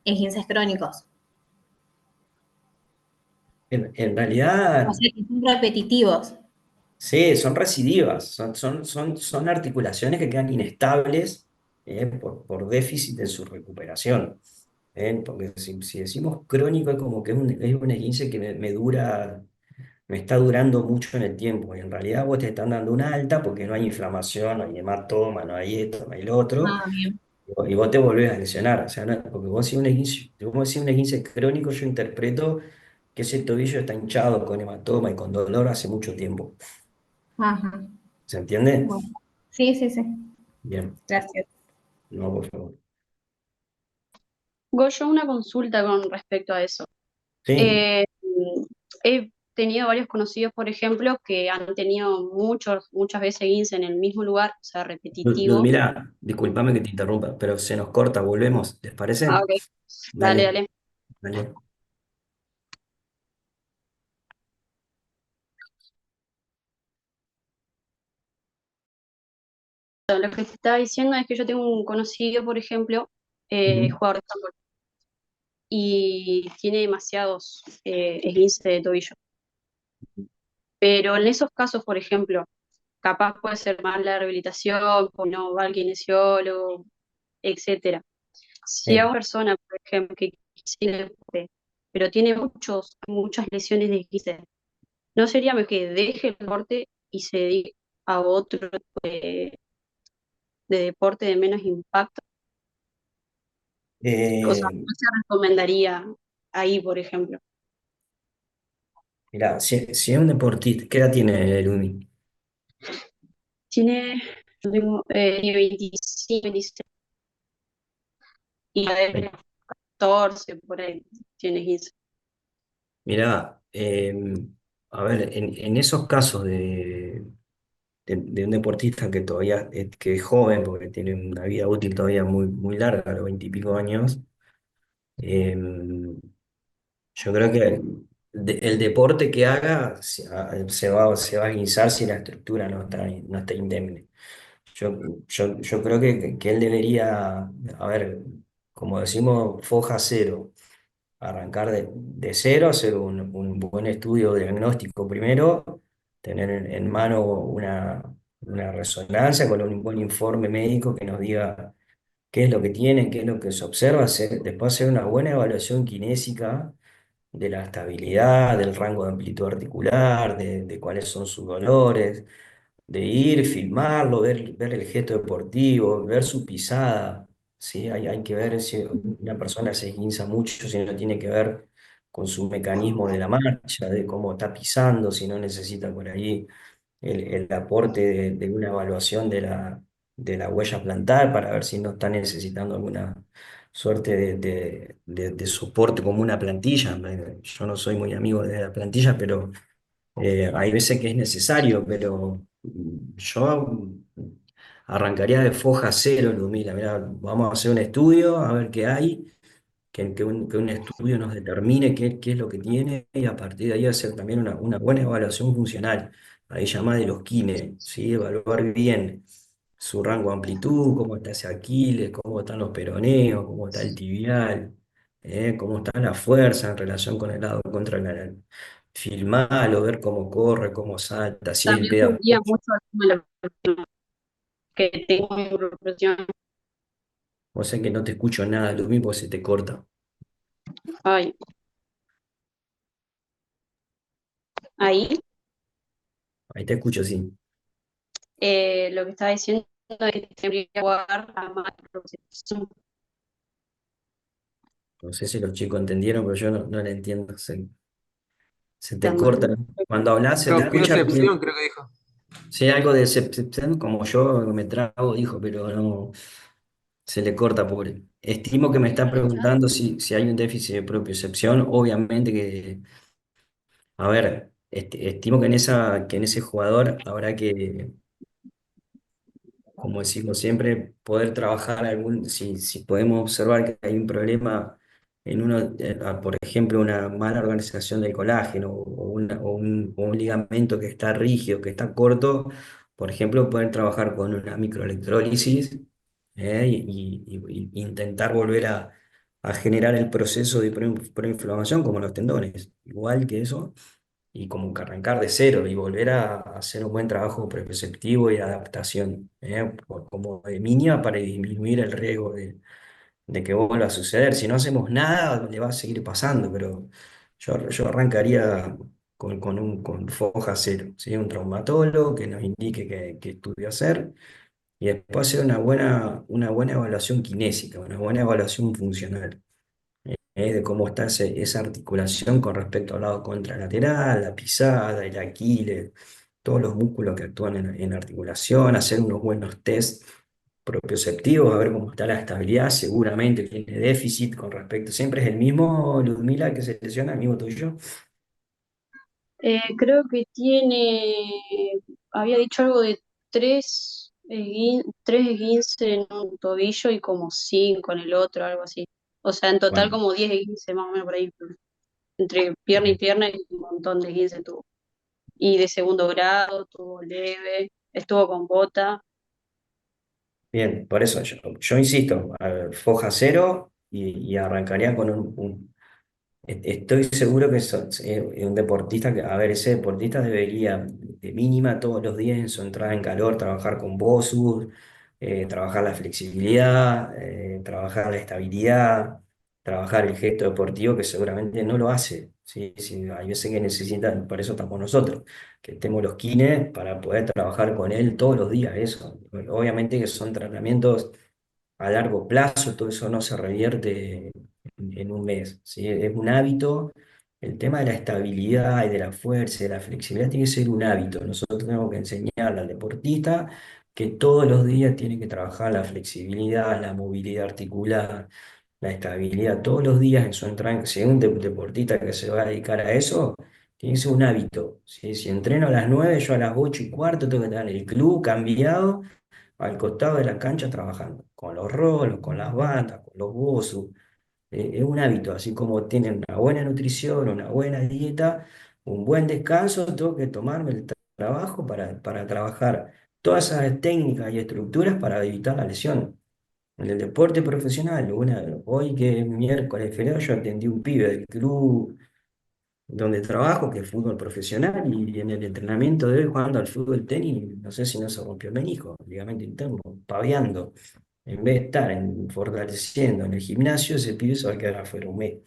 S8: esguinces crónicos.
S2: En
S8: O
S2: realidad,
S8: sea, que son repetitivos.
S2: sí, son recidivas, son articulaciones que quedan inestables por déficit en su recuperación. Porque si decimos crónico es como que es un esguince que me está durando mucho en el tiempo. Y en realidad vos te están dando una alta porque no hay inflamación, no hay hematoma, no hay esto, no hay lo otro,
S8: Ah, bien.
S2: y vos te volvés a lesionar. O sea, porque vos si un esguince crónico, yo interpreto que ese tobillo está hinchado con hematoma y con dolor hace mucho tiempo.
S8: Ajá.
S2: ¿Se entiende?
S8: Bueno. Sí, sí, sí.
S2: Bien,
S8: Gracias.
S2: no, por favor.
S9: Goyo, una consulta con respecto a eso.
S2: Sí,
S9: Eh, He tenido varios conocidos, por ejemplo, que han tenido muchas veces 15 en el mismo lugar, o sea, repetitivo.
S2: Ludmila, discúlpame que te interrumpa, pero se nos corta, volvemos, ¿les
S9: Ah,
S2: parece?
S9: ok. Dale,
S2: Dale,
S9: dale.
S2: dale.
S9: Lo que te estaba diciendo es que yo tengo un conocido, por ejemplo,
S2: Ujú.
S9: jugador de fútbol, y tiene demasiados esguinces de tobillo. Pero en esos casos, por ejemplo, capaz puede ser más la rehabilitación, porque no va al kinesiólogo, etcétera. Si a
S2: Sí.
S9: una persona, por ejemplo, que sigue el deporte, pero tiene muchas lesiones de esguince, ¿no sería mejor que deje el deporte y se dedique a otro de deporte de menos impacto? O sea,
S2: Eh,
S9: ¿no se recomendaría ahí, por ejemplo?
S2: Mirá, si es un deportista, ¿qué edad tiene Lumi?
S9: Tiene, yo tengo 25, 26, y a
S2: Sí.
S9: ver, 14, por ahí, tiene 15.
S2: Mirá, a ver, en esos casos de un deportista que todavía que es joven, porque tiene una vida útil todavía muy, muy larga, a los 20 y pico años, eh, yo creo que el deporte que haga se va a guinzar si la estructura no está indemne. Yo creo que él debería, a ver, como decimos, foja cero, arrancar de cero, hacer un buen estudio diagnóstico primero, tener en mano una resonancia con un buen informe médico que nos diga qué es lo que tiene, qué es lo que se observa, después hacer una buena evaluación kinésica de la estabilidad, del rango de amplitud articular, de cuáles son sus dolores, de ir, filmarlo, ver el gesto deportivo, ver su pisada, ¿sí? Hay que ver si una persona se esguinza mucho, si no tiene que ver con su mecanismo de la marcha, de cómo está pisando, si no necesita por ahí el aporte de una evaluación de la huella plantar para ver si no está necesitando alguna suerte de soporte como una plantilla. Yo no soy muy amigo de la plantilla, pero hay veces que es necesario, pero yo arrancaría de foja cero, Ludmila. Mirá, vamos a hacer un estudio, a ver qué hay, que un estudio nos determine qué es lo que tiene y a partir de ahí hacer también una buena evaluación funcional, ahí llamada de los kines, ¿sí? Evaluar bien su rango de amplitud, cómo está ese Aquiles, cómo están los peroneos, cómo está el tibial, cómo está la fuerza en relación con el lado contra filmarlo, ver cómo corre, cómo salta, si él
S9: También
S2: pega.
S9: jugaría mucho al tema de la presión, que tengo mi presión.
S2: O sea que no te escucho nada, Luzmi, porque se te corta.
S9: Ay, ahí,
S2: Ahí te escucho, sí.
S9: lo que estaba diciendo es que tendría que jugar a más presión.
S2: No sé si los chicos entendieron, pero yo no le entiendo. Se te corta.
S9: También.
S2: Cuando hablas se te escucha
S1: Propiocepción,
S2: bien.
S1: creo que dijo.
S2: Si hay algo de excepción, como yo me trago, dijo, pero no se le corta, pobre. Estimo que me está preguntando si hay un déficit de propiocepción. Obviamente que, a ver, estimo que que en ese jugador habrá que, como decimos siempre, poder trabajar si podemos observar que hay un problema en uno, por ejemplo, una mala organización del colágeno o un ligamento que está rígido, que está corto, por ejemplo, poder trabajar con una microelectrólisis, y intentar volver a generar el proceso de proinflamación como los tendones, igual que eso y como que arrancar de cero y volver a hacer un buen trabajo preceptivo y de adaptación, como de mínima para disminuir el riesgo de que vuelva a suceder. Si no hacemos nada, le va a seguir pasando, pero yo arrancaría con foja cero, ¿sí? Un traumatólogo que nos indique qué estudio hacer y después hacer una buena evaluación kinésica, una buena evaluación funcional, de cómo está esa articulación con respecto al lado contralateral, la pisada, el Aquiles, todos los músculos que actúan en articulación, hacer unos buenos test propioceptivos, a ver cómo está la estabilidad, seguramente tiene déficit con respecto, siempre es el mismo, Ludmila, que se lesiona, amigo tuyo.
S9: Creo que había dicho algo de tres esguince en un tobillo y como cinco en el otro, algo así. O sea, en total
S2: Bueno,
S9: como 10 esguince más o menos por ahí, entre pierna y pierna y un montón de esguince tuvo. Y de segundo grado, tuvo leve, estuvo con bota.
S2: bien, por eso yo insisto, foja cero y arrancaría con estoy seguro que un deportista a ver, ese deportista debería de mínima todos los días en su entrada en calor trabajar con BOSU, trabajar la flexibilidad, trabajar la estabilidad, trabajar el gesto deportivo que seguramente no lo hace. ¿Sí? Sí, hay veces que necesitan, por eso estamos nosotros, que estemos los kines para poder trabajar con él todos los días, eso. Obviamente que son tratamientos a largo plazo, todo eso no se revierte en un mes, ¿sí? Es un hábito. El tema de la estabilidad y de la fuerza y de la flexibilidad tiene que ser un hábito. Nosotros tenemos que enseñarle al deportista que todos los días tiene que trabajar la flexibilidad, la movilidad articular, la estabilidad, todos los días en su entrada. Si es un deportista que se va a dedicar a eso, tiene que ser un hábito, ¿sí? Si entreno a las 9 yo a las 8:15 tengo que estar en el club cambiado al costado de la cancha trabajando, con los rolos, con las bandas, con los bozos. Es un hábito, así como tienen una buena nutrición, una buena dieta, un buen descanso, tengo que tomarme el trabajo para trabajar todas esas técnicas y estructuras para evitar la lesión. En el deporte profesional, hoy que es miércoles feriado, yo atendí un pibe del club donde trabajo, que es fútbol profesional, y en el entrenamiento de él jugando al fútbol tenis, no sé si no se rompió el menisco, ligamento interno, paveando. En vez de estar fortaleciendo en el gimnasio, ese pibe se va a quedar afuera un mes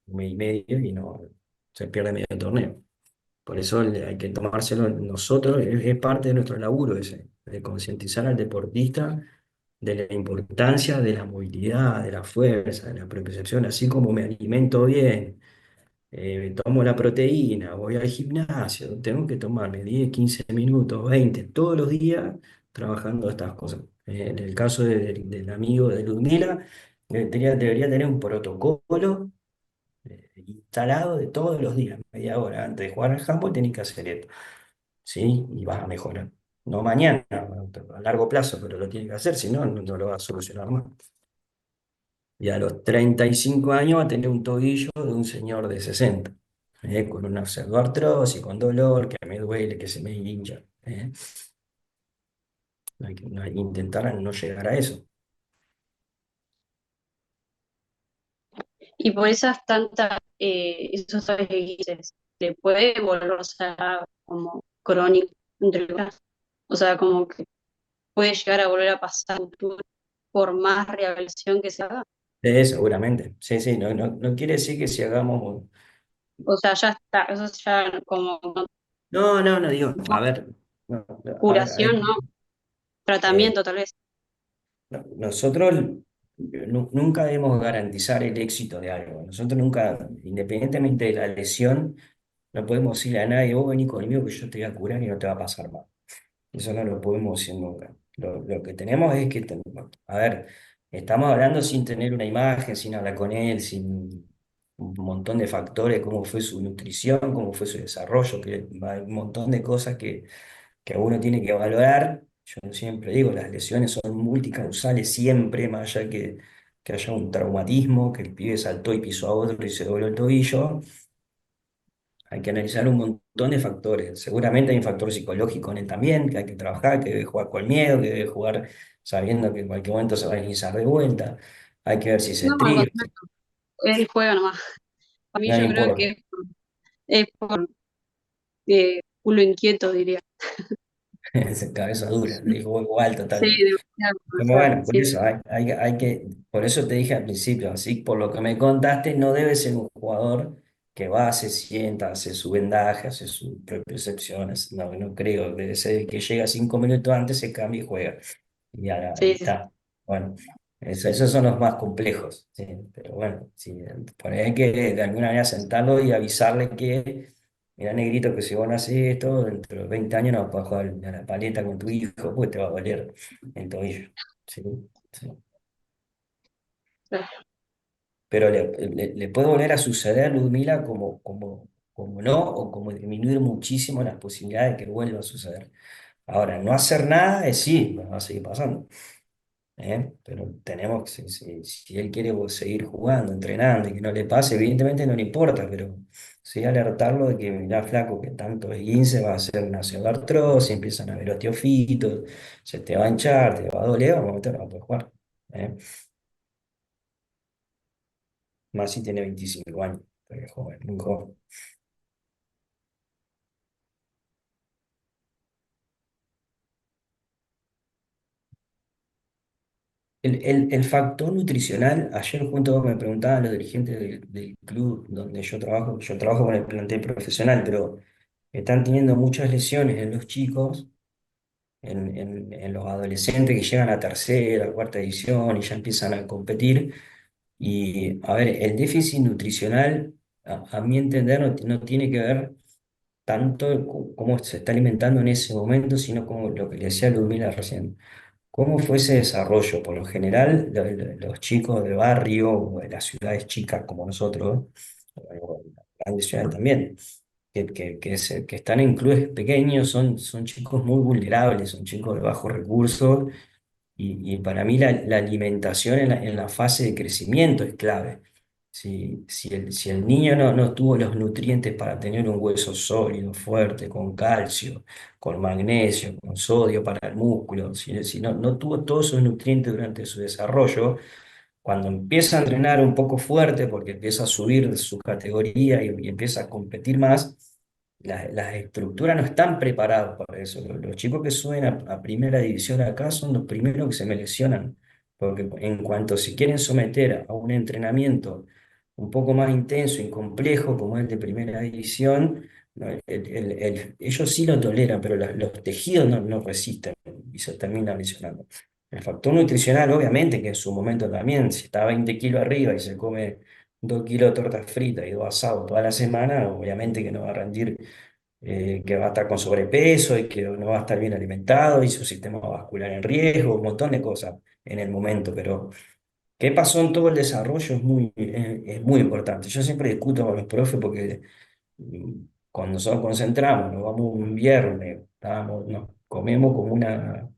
S2: y medio y no se pierde medio torneo. Por eso hay que tomárselo nosotros, es parte de nuestro laburo ese, de concientizar al deportista de la importancia de la movilidad, de la fuerza, de la propiocepción, así como me alimento bien, tomo la proteína, voy al gimnasio, tengo que tomarme 10, 15 minutos, 20 todos los días trabajando estas cosas. En el caso del amigo de Ludmila, debería tener un protocolo instalado de todos los días, media hora antes de jugar al handball, tenés que hacer esto, ¿sí? Y vas a mejorar. No mañana, a largo plazo, pero lo tienes que hacer, si no, no lo vas a solucionar más. Y a los 35 años va a tener un tobillo de un señor de 60, con una pseudoartrosis, con dolor, que me duele, que se me hincha. Hay que intentar no llegar a eso.
S9: Y por esas tantas, esos esguinces, ¿se puede volver a ser como crónico entre comillas? O sea, como que puede llegar a volver a pasar en el futuro por más rehabilitación que se haga.
S2: Seguramente. Sí, sí, no quiere decir que si hagamos.
S9: O sea, ya está, eso ya como no-
S2: No, digo, a
S9: no,
S2: ver, no, a ver,
S9: curación, ¿no?
S2: eh,
S9: Tratamiento tal vez.
S2: nosotros nunca debemos garantizar el éxito de algo. Nosotros nunca, independientemente de la lesión, no podemos decirle a nadie, vos vení conmigo que yo te voy a curar y no te va a pasar mal. Eso no lo podemos decir nunca. Lo que tenemos es que, a ver, estamos hablando sin tener una imagen, sin hablar con él, sin un montón de factores, cómo fue su nutrición, cómo fue su desarrollo, que hay un montón de cosas que uno tiene que valorar. Yo siempre digo, las lesiones son multicausales siempre, más allá que haya un traumatismo, que el pibe saltó y pisó a otro y se dobló el tobillo. Hay que analizar un montón de factores. Seguramente hay un factor psicológico en él también, que hay que trabajar, que debe jugar con miedo, que debe jugar sabiendo que en cualquier momento se va a deslizar de vuelta. Hay que ver si se
S9: No, al
S2: trigger,
S9: contrario, él juega nomás. A mí
S2: no le
S9: yo creo
S2: importa.
S9: que es por culo inquieto, diría.
S2: Esa cabeza dura, le dijo juego alto
S9: Sí,
S2: también.
S9: demasiado,
S2: Pero
S9: demasiado,
S2: bueno, por
S9: sí.
S2: eso hay que, por eso te dije al principio, así por lo que me contaste, no debe ser un jugador que va, se sienta, hace su vendaje, hace sus percepciones. No creo, debe ser el que llega 5 minutos antes, se cambia y juega. Y ahí
S9: Sí, sí, sí.
S2: está. Bueno, esos son los más complejos, ¿sí? Pero bueno, sí, por ahí hay que de alguna manera sentarlo y avisarle que, mira, negrito, que si vos no haces esto, dentro de 20 años no vas a poder jugar a la paleta con tu hijo, pues te va a doler el tobillo. Sí, sí.
S9: Claro.
S2: Pero le puede volver a suceder, Ludmila, como no, o como disminuir muchísimo las posibilidades de que vuelva a suceder. Ahora, no hacer nada es sí, va a seguir pasando. Pero tenemos que, si él quiere seguir jugando, entrenando y que no le pase, evidentemente no le importa, pero sí alertarlo de que, mirá, flaco, que tanto esguince va a ser una pseudoartrosis, empiezan a ver osteofitos, se te va a hinchar, te va a doler, vamos a meter, no va a poder jugar. ¿eh? Más si tiene 25 años, porque es joven, muy joven. El factor nutricional, ayer junto me preguntaban los dirigentes del club donde yo trabajo con el plantel profesional, pero están teniendo muchas lesiones en los chicos, en los adolescentes que llegan a tercera, cuarta edición y ya empiezan a competir. Y a ver, el déficit nutricional, a mi entender, no tiene que ver tanto cómo se está alimentando en ese momento, sino como lo que le decía Ludmila recién. ¿Cómo fue ese desarrollo? Por lo general, los chicos de barrio o de las ciudades chicas como nosotros, o las grandes ciudades también, que están en clubes pequeños, son chicos muy vulnerables, son chicos de bajos recursos, y para mí la alimentación en la fase de crecimiento es clave. Si el niño no tuvo los nutrientes para tener un hueso sólido, fuerte, con calcio, con magnesio, con sodio para el músculo, si no tuvo todos esos nutrientes durante su desarrollo, cuando empieza a entrenar un poco fuerte, porque empieza a subir de su categoría y empieza a competir más, las estructuras no están preparadas para eso. Los chicos que suben a primera división acá son los primeros que se me lesionan, porque en cuanto se quieren someter a un entrenamiento un poco más intenso y complejo como el de primera división, no, ellos sí lo toleran, pero los tejidos no resisten y se terminan lesionando. El factor nutricional, obviamente, que en su momento también, si está 20 kilos arriba y se come 2 kilos de tortas fritas y 2 asados toda la semana, obviamente que no va a rendir, que va a estar con sobrepeso y que no va a estar bien alimentado y su sistema vascular en riesgo, un montón de cosas en el momento, pero qué pasó en todo el desarrollo es muy importante. Yo siempre discuto con los profes porque mm, cuando nosotros concentramos, nos vamos un viernes, nos comemos como una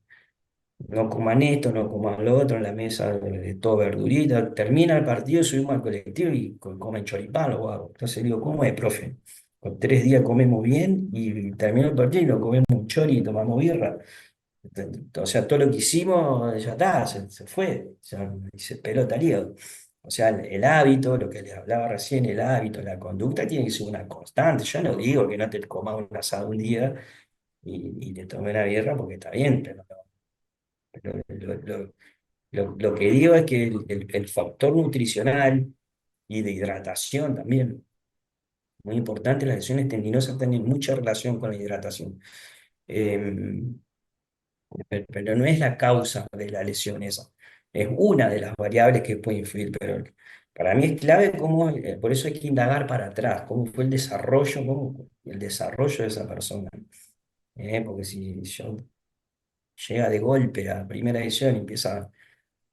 S2: no coman esto, no coman lo otro, en la mesa de todo verdurita. Termina el partido, subimos al colectivo y comen choripán, lo hago. Entonces digo, ¿cómo es, profe? Con 3 días comemos bien y termina el partido y lo comemos un chori y tomamos birra. O sea, todo lo que hicimos ya está, se fue, o sea, y se pelota al hígado. O sea, el hábito, lo que les hablaba recién, el hábito, la conducta tiene que ser una constante. Yo no digo que no te comas un asado un día y te tomes una birra porque está bien, pero lo que digo es que el factor nutricional y de hidratación también, muy importante, las lesiones tendinosas tienen mucha relación con la hidratación. Eh, pero no es la causa de la lesión esa. Es una de las variables que puede influir, pero para mí es clave cómo, por eso hay que indagar para atrás, cómo fue el desarrollo de esa persona. Porque si yo llega de golpe a primera edición y empieza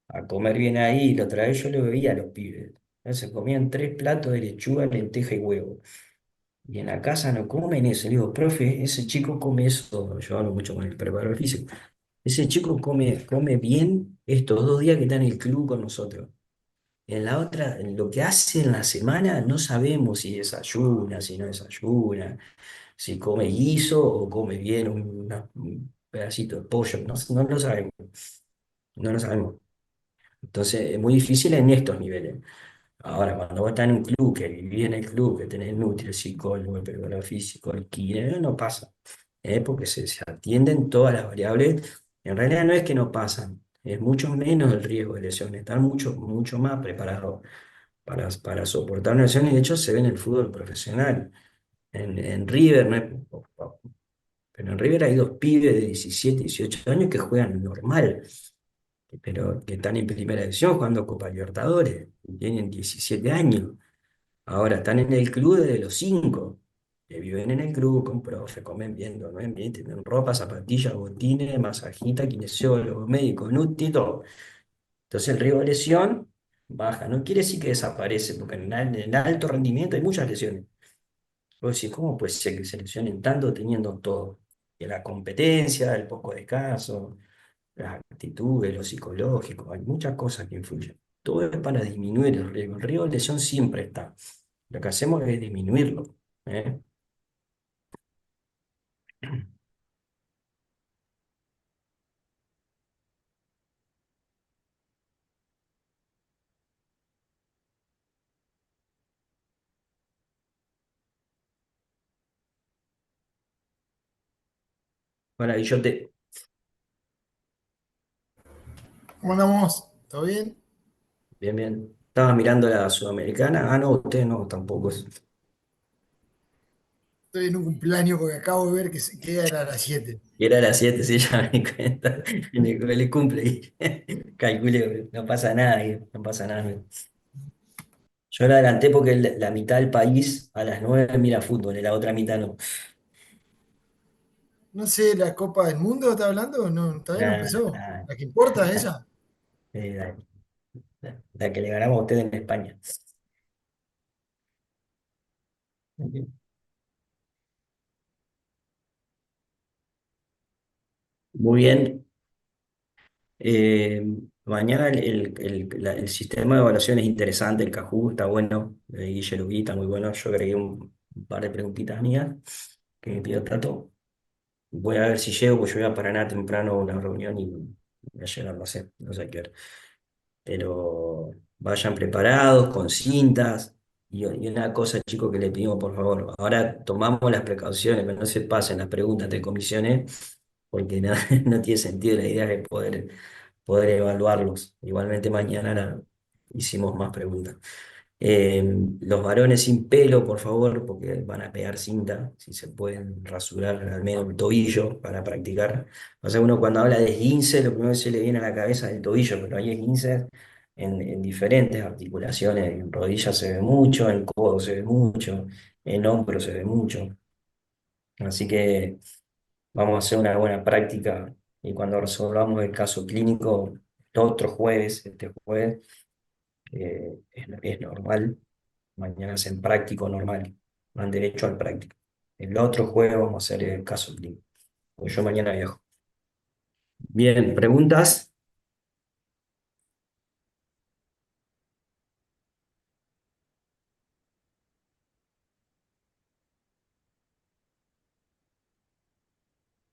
S2: a comer bien ahí. La otra vez yo lo veía a los pibes. Se comían 3 platos de lechuga, lenteja y huevo. Y en la casa no comen eso. Le digo, profe, ese chico come eso. Yo hablo mucho con el preparador físico. Ese chico come bien estos 2 días que está en el club con nosotros. En la otra, en lo que hace en la semana, no sabemos si desayuna, si no desayuna, si come guiso o come bien un pedacito de pollo. No, no lo sabemos. No lo sabemos. Entonces es muy difícil en estos niveles. Ahora, cuando vos estás en un club, que vivís en el club, que tenés nutri, el psicólogo, el preparador físico, el kine, no pasa. Porque se atienden todas las variables. En realidad no es que no pasan, es mucho menos el riesgo de lesiones. Están mucho más preparados para soportar una lesión y de hecho se ve en el fútbol profesional. En River, no es- pero en River hay 2 pibes de 17, 18 años que juegan normal pero que están en primera división jugando Copa Libertadores, y tienen 17 años. Ahora están en el club desde los 5, que viven en el club con profe, comen bien, duermen bien, tienen ropa, zapatillas, botines, masajita, kinesiólogo, médico, nutri, todo. Entonces el riesgo de lesión baja. No quiere decir que desaparece, porque en alto rendimiento hay muchas lesiones. Vos decís, ¿cómo puede ser que se lesionen tanto teniendo todo? Que la competencia, el poco descanso, las actitudes, lo psicológico, hay muchas cosas que influyen. Todo es para disminuir el riesgo. El riesgo de lesión siempre está. Lo que hacemos es disminuirlo. ¿eh? Bueno, y yo te...
S10: ¿Cómo andamos? ¿Todo bien?
S2: Bien, bien. Estaba mirando la Sudamericana. Ah, no, usted no, tampoco.
S10: Estoy en un cumpleaños porque acabo de ver que se queda a las 7.
S2: Y era a las 7 sí, ya me di cuenta. Le cumple y calculé, no pasa nada, no pasa nada. Yo la adelanté porque la mitad del país a las 9 mira fútbol, y la otra mitad no.
S10: No sé, ¿la Copa del Mundo está hablando? No, todavía no
S2: Nada,
S10: empezó.
S2: nada.
S10: ¿La que importa es esa?
S2: La, la que le ganamos a ustedes en España. Muy bien. Eh, Mañana el sistema de evaluación es interesante, el Kahoot está bueno, Guille lo vi, está muy bueno. Yo agregué un par de preguntitas mías que me pidió Tato. Voy a ver si llego, porque yo voy a Paraná temprano a una reunión y voy a llegar, no sé a qué hora. Pero vayan preparados, con cintas. Y una cosa, chicos, que le pedimos, por favor, ahora tomamos las precauciones, que no se pasen las preguntas de comisiones, porque no, no tiene sentido la idea de poder evaluarlos. Igualmente mañana hicimos más preguntas. Los varones sin pelo, por favor, porque van a pegar cinta, si se pueden rasurar al menos el tobillo para practicar. O sea, uno cuando habla de esguince, lo primero que se le viene a la cabeza es el tobillo, pero hay esguinces en diferentes articulaciones. En rodillas se ve mucho, en codo se ve mucho, en hombro se ve mucho. Así que vamos a hacer una buena práctica y cuando resolvamos el caso clínico, el otro jueves, este jueves, es normal. Mañana hacen práctico normal, van derecho al práctico. El otro jueves vamos a hacer el caso clínico, porque yo mañana viajo. Bien, ¿preguntas?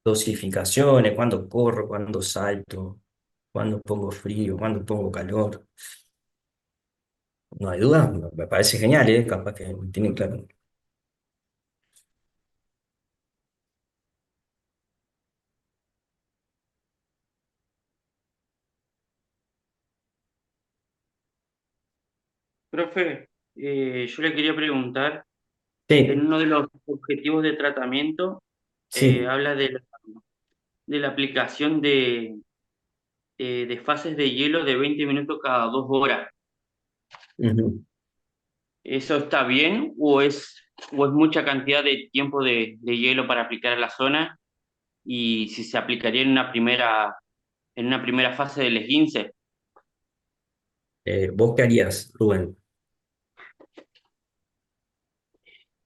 S2: Dosificaciones, cuándo corro, cuándo salto, cuándo pongo frío, cuándo pongo calor. No hay duda, me parece genial, ¿eh? Capaz que me tienen claro.
S11: Profe, yo le quería preguntar, en
S2: Sí,
S11: uno de los objetivos de tratamiento,
S2: sí.
S11: habla de la aplicación de fases de hielo de 20 minutos cada 2 horas.
S2: Ujú.
S11: ¿Eso está bien o es mucha cantidad de tiempo de hielo para aplicar a la zona? Y si se aplicaría en una primera fase del esguince.
S2: ¿Vos qué harías, Rubén?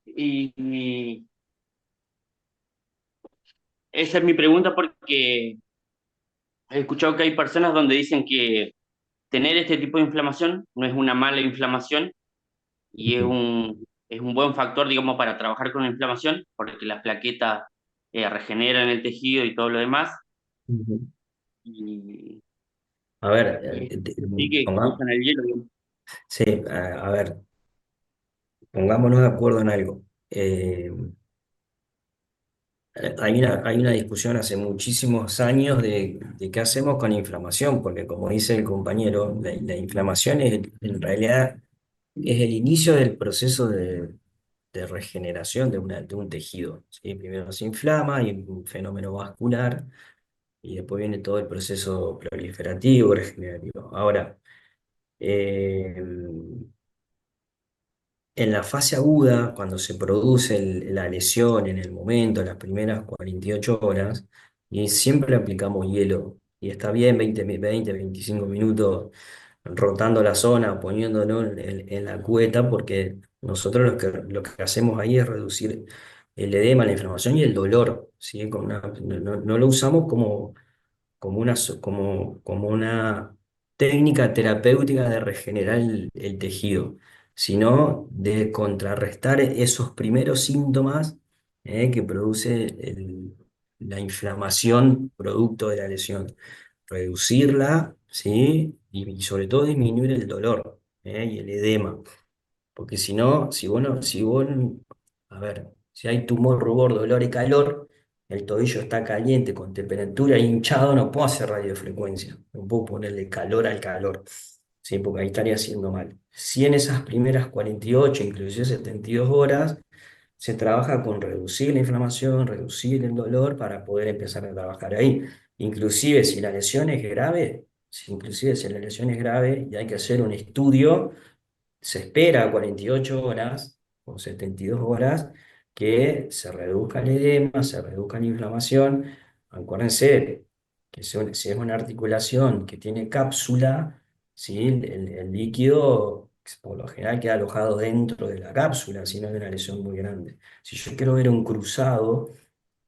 S11: Y esa es mi pregunta porque he escuchado que hay personas donde dicen que tener este tipo de inflamación no es una mala inflamación y
S2: Ujú.
S11: es un buen factor, digamos, para trabajar con la inflamación, porque las plaquetas regeneran el tejido y todo lo demás.
S2: Ujú.
S11: Y,
S2: A ver,
S11: y es así que usan el hielo, digamos.
S2: sí, a ver, pongámonos de acuerdo en algo. Hay una discusión hace muchísimos años de qué hacemos con inflamación, porque como dice el compañero, la inflamación en realidad es el inicio del proceso de regeneración de un tejido, ¿sí? Primero se inflama, hay un fenómeno vascular y después viene todo el proceso proliferativo, regenerativo. Ahora, eh, en la fase aguda, cuando se produce la lesión en el momento, las primeras 48 horas, y siempre aplicamos hielo, y está bien 25 minutos rotando la zona, poniéndolo en la cubeta, porque nosotros lo que hacemos ahí es reducir el edema, la inflamación y el dolor, ¿sí? No lo usamos como una técnica terapéutica de regenerar el tejido, sino de contrarrestar esos primeros síntomas que produce la inflamación producto de la lesión. Reducirla, ¿sí? Y sobre todo disminuir el dolor, y el edema. Porque si no, a ver, si hay tumor, rubor, dolor y calor, el tobillo está caliente, con temperatura hinchado, no puedo hacer radiofrecuencia, no puedo ponerle calor al calor, ¿sí? Porque ahí estaría haciendo mal. Si en esas primeras 48, inclusive 72 horas, se trabaja con reducir la inflamación, reducir el dolor para poder empezar a trabajar ahí. Inclusive si la lesión es grave, inclusive si la lesión es grave y hay que hacer un estudio, se espera 48 horas o 72 horas que se reduzca el edema, se reduzca la inflamación. Acuérdense que si es una articulación que tiene cápsula, ¿sí? El líquido por lo general queda alojado dentro de la cápsula, si no es una lesión muy grande. Si yo quiero ver un cruzado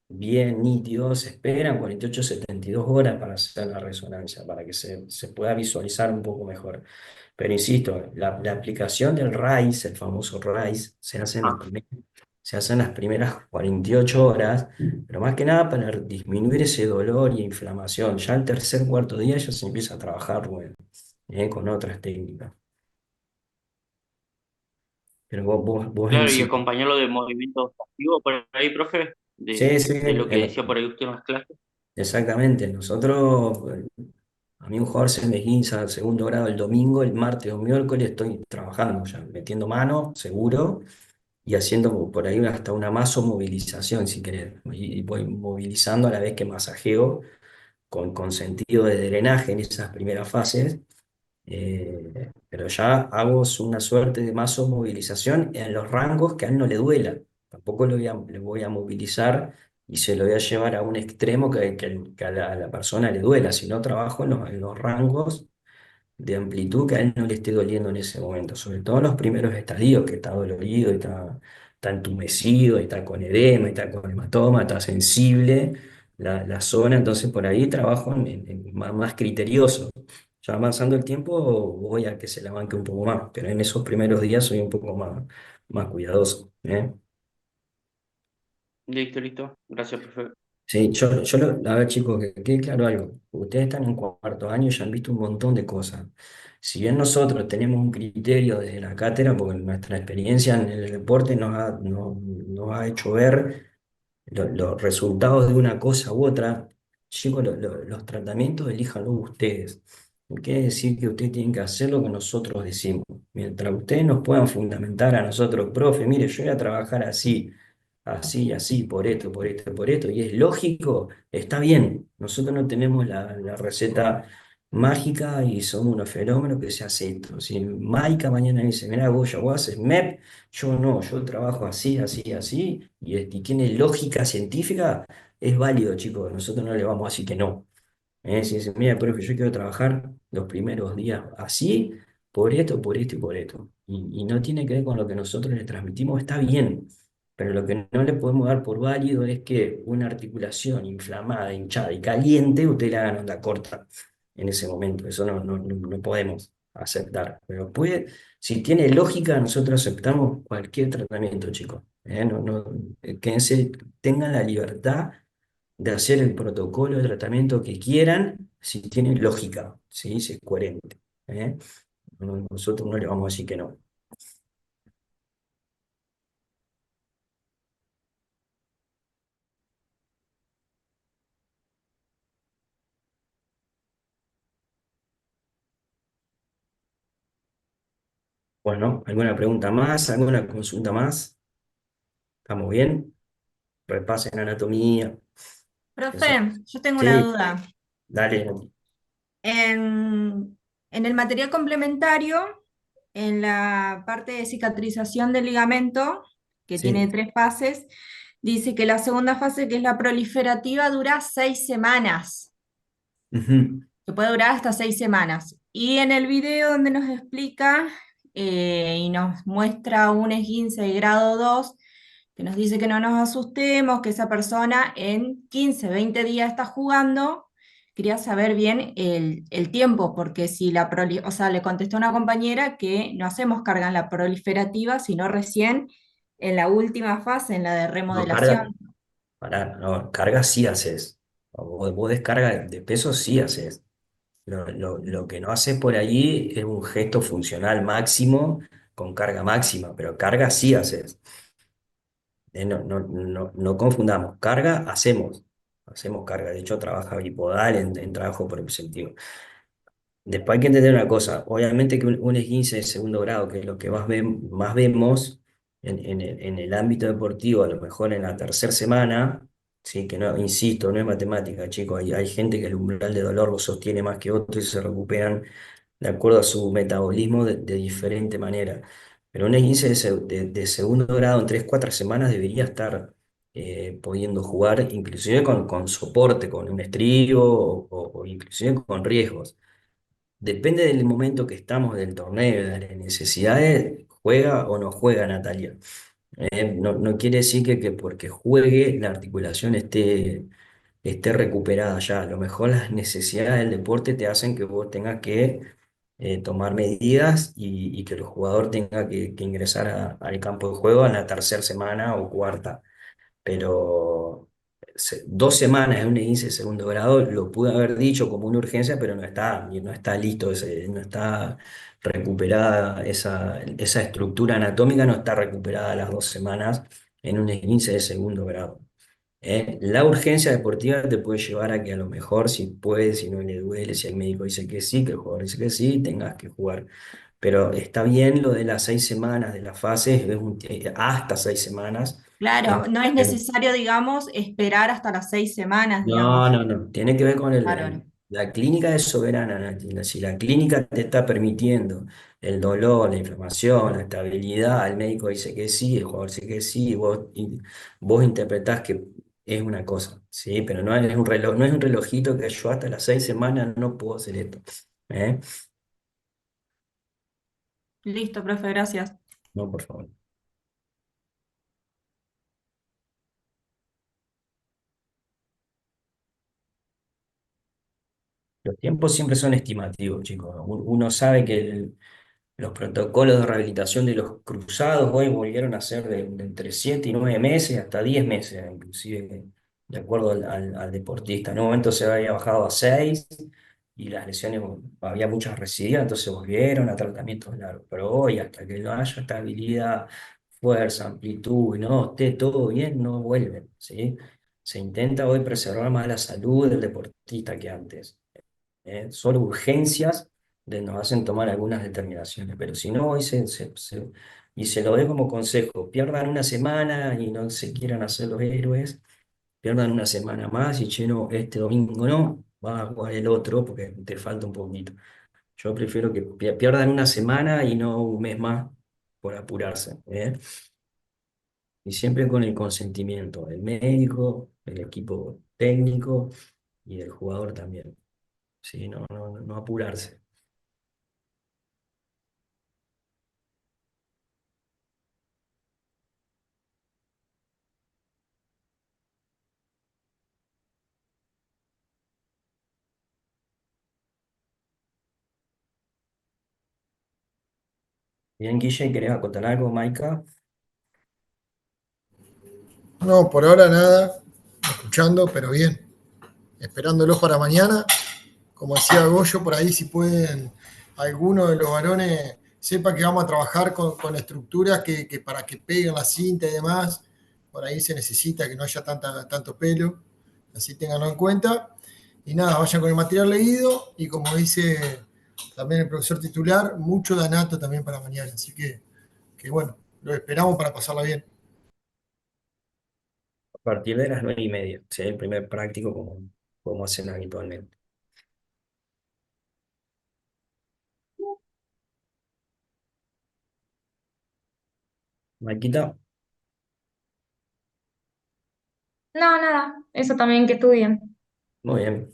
S2: bien nítido, se esperan 48 72 horas para hacer la resonancia, para que se pueda visualizar un poco mejor. Pero insisto, la aplicación del RICE, el famoso RICE, se hace en las primeras 48 horas, pero más que nada para disminuir ese dolor y inflamación. Ya el tercer, cuarto día ya se empieza a trabajar, bueno, con otras técnicas. Pero vos en
S11: Claro, y
S2: sí.
S11: acompañarlo de movimientos activos por ahí, profe,
S2: Sí, sí,
S11: de lo que decía por ahí usted en las clases.
S2: exactamente. Nosotros, A mí un jugador se me esguinza al segundo grado el domingo, el martes o miércoles estoy trabajando ya, metiendo mano, seguro, y haciendo por ahí hasta una masomovilización, si querés. Y voy movilizando a la vez que masajeo con sentido de drenaje en esas primeras fases. Pero ya hago una suerte de masomovilización en los rangos que a él no le duela. Tampoco le voy a movilizar y se lo voy a llevar a un extremo que a la persona le duela, sino trabajo en los rangos de amplitud que a él no le esté doliendo en ese momento, sobre todo en los primeros estadios, que está dolorido, y está entumecido, y está con edema, y está con hematoma, está sensible la zona, entonces por ahí trabajo más criterioso. Ya avanzando el tiempo voy a que se la banque un poco más, pero en esos primeros días soy un poco más cuidadoso, ¿eh?
S11: Listo, listo. Gracias, profe.
S2: Sí, a ver chicos, que quede claro algo. Ustedes están en cuarto año y ya han visto un montón de cosas. Si bien nosotros tenemos un criterio desde la cátedra, porque nuestra experiencia en el deporte nos ha hecho ver los resultados de una cosa u otra, chicos, los tratamientos elíjanlo ustedes. No quiere decir que ustedes tienen que hacer lo que nosotros decimos. Mientras ustedes nos puedan fundamentar a nosotros, profe, mire, yo voy a trabajar así, así, así, por esto, por esto, por esto, y es lógico, está bien. Nosotros no tenemos la receta mágica y somos unos fenómenos que se hace esto. Si Maika mañana dice, mira, vos haces MEP, yo no, yo trabajo así, así, así, y tiene lógica científica, es válido, chicos. Nosotros no le vamos a decir que no. Si dicen, mira, profe, yo quiero trabajar los primeros días así, por esto y por esto. Y no tiene que ver con lo que nosotros le transmitimos, está bien. Pero lo que no le podemos dar por válido es que una articulación inflamada, hinchada y caliente, usted la haga en onda corta en ese momento. Eso no podemos aceptar. Pero si tiene lógica, nosotros aceptamos cualquier tratamiento, chicos. Quédense, tengan la libertad de hacer el protocolo de tratamiento que quieran, si tiene lógica, ¿sí? Si es coherente. ¿Eh? Nosotros no le vamos a decir que no. Bueno, ¿alguna pregunta más? ¿Alguna consulta más? ¿Estamos bien? Repasen anatomía. Eso.
S12: Profe, yo tengo una
S2: Sí,
S12: duda.
S2: dale.
S12: En el material complementario, en la parte de cicatrización del ligamento, que tiene
S2: Sí.
S12: 3 fases, dice que la segunda fase, que es la proliferativa, dura 6 semanas,
S2: Ujú.
S12: que puede durar hasta 6 semanas. Y en el video donde nos explica y nos muestra un esguince de grado 2, que nos dice que no nos asustemos, que esa persona en 15, 20 días está jugando. Quería saber bien el tiempo, porque si o sea, le contestó a una compañera que no hacemos carga en la proliferativa, sino recién en la última fase, en la de
S2: No, carga,
S12: remodelación.
S2: no, carga sí haces. Vos descarga de peso sí haces. Lo que no haces por allí es un gesto funcional máximo con carga máxima, pero carga sí haces. No confundamos, carga hacemos carga. De hecho, trabaja bipodal en trabajo propulsivo. Después hay que entender una cosa, obviamente que un esguince de segundo grado, que es lo que más vemos en el ámbito deportivo, a lo mejor en la tercera semana, sí, que no, insisto, no es matemática, chicos, hay gente que el umbral de dolor lo sostiene más que otros y se recuperan de acuerdo a su metabolismo de diferente manera. Pero un esguince de segundo grado en 3 4 semanas debería estar pudiendo jugar, inclusive con soporte, con un estribo o inclusive con riesgos. Depende del momento que estamos del torneo, de las necesidades, juega o no juega Natalia. No quiere decir que porque juegue la articulación esté recuperada ya. A lo mejor las necesidades del deporte te hacen que vos tengas que tomar medidas y que el jugador tenga que ingresar al campo de juego en la tercera semana o cuarta, pero 2 semanas en un esguince de segundo grado lo pude haber dicho como una urgencia, pero no está listo, no está recuperada esa estructura anatómica, no está recuperada a las 2 semanas en un esguince de segundo grado. La urgencia deportiva te puede llevar a que a lo mejor si puedes, si no le duele, si el médico dice que sí, que el jugador dice que sí, tengas que jugar. Pero está bien lo de las 6 semanas de las fases, hasta 6 semanas.
S12: Claro,
S2: Es-
S12: no es necesario, digamos, esperar hasta las 6 semanas,
S2: no,
S12: digamos.
S2: no, no. Tiene que ver con
S12: Bárbaro.
S2: la clínica es soberana, Nati. Si la clínica te está permitiendo el dolor, la inflamación, la estabilidad, el médico dice que sí, el jugador dice que sí, vos interpretás que es una cosa, ¿sí? Pero no es un reloj, no es un relojito que yo hasta las 6 semanas no puedo hacer esto. ¿Eh?
S12: Listo, profe, gracias.
S2: No, por favor. Los tiempos siempre son estimativos, chicos. Uno sabe que los protocolos de rehabilitación de los cruzados hoy volvieron a ser de entre 7 y 9 meses, hasta 10 meses, inclusive, de acuerdo al deportista. En un momento se había bajado a 6 y las lesiones, había muchas recididas, entonces volvieron a tratamientos largos. Pero hoy, hasta que no haya estabilidad, fuerza, amplitud, y no esté todo bien, no vuelven, ¿sí? Se intenta hoy preservar más la salud del deportista que antes. Solo urgencias nos hacen tomar algunas determinaciones, pero si no, hoy y se lo doy como consejo, pierdan una semana y no se quieran hacer los héroes, pierdan una semana más y che, no, este domingo no, vas a jugar el otro porque te falta un poquito. Yo prefiero que pierdan una semana y no un mes más por apurarse, ¿eh? Y siempre con el consentimiento del médico, del equipo técnico y del jugador también. Sí, no apurarse. Bien, Guille, ¿querés acotar algo, Maika?
S10: No, por ahora nada, escuchando, pero bien. Esperándolos para mañana. Como decía Goyo, por ahí si pueden, alguno de los varones sepa que vamos a trabajar con estructuras que para que peguen la cinta y demás, por ahí se necesita que no haya tanto pelo, así ténganlo en cuenta. Y nada, vayan con el material leído y como dice también el profesor titular, mucho danato también para mañana. Así que bueno, lo esperamos para pasarla bien.
S2: A partir de las 9:30, sí, el primer práctico como hacen habitualmente. Maikita,
S13: No, nada, eso también que estudien.
S2: muy bien.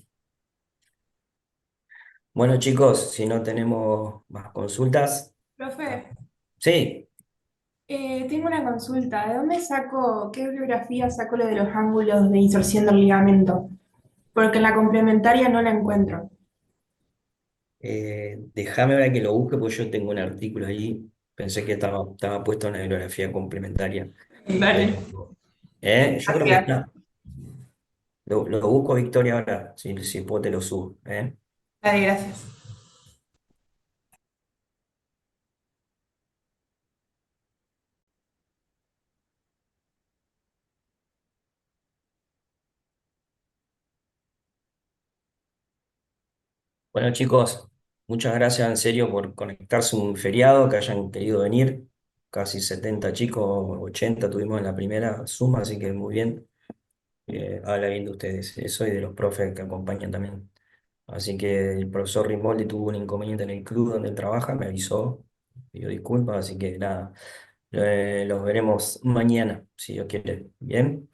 S2: Bueno, chicos, si no tenemos más consultas,
S14: Profe,
S2: sí,
S14: tengo una consulta. ¿De dónde saco, qué bibliografía saco lo de los ángulos de inserción del ligamento? Porque en la complementaria no la encuentro.
S2: déjame ver que lo busque, porque yo tengo un artículo ahí. Pensé que estaba puesto una bibliografía complementaria.
S14: Dale,
S2: Yo creo que
S14: gracias.
S2: está. Lo busco, Victoria, ahora, si puedo te lo subo.
S14: Dale, gracias.
S2: Bueno, chicos, muchas gracias en serio por conectarse un feriado, que hayan querido venir. Casi 70 chicos, 80 tuvimos en la primera suma, así que muy bien. Habla bien de ustedes, eso y de los profes que acompañan también. Así que el profesor Rimoldi tuvo un inconveniente en el club donde él trabaja, me avisó, pidió disculpas, así que nada, los veremos mañana, si Dios quiere. Bien.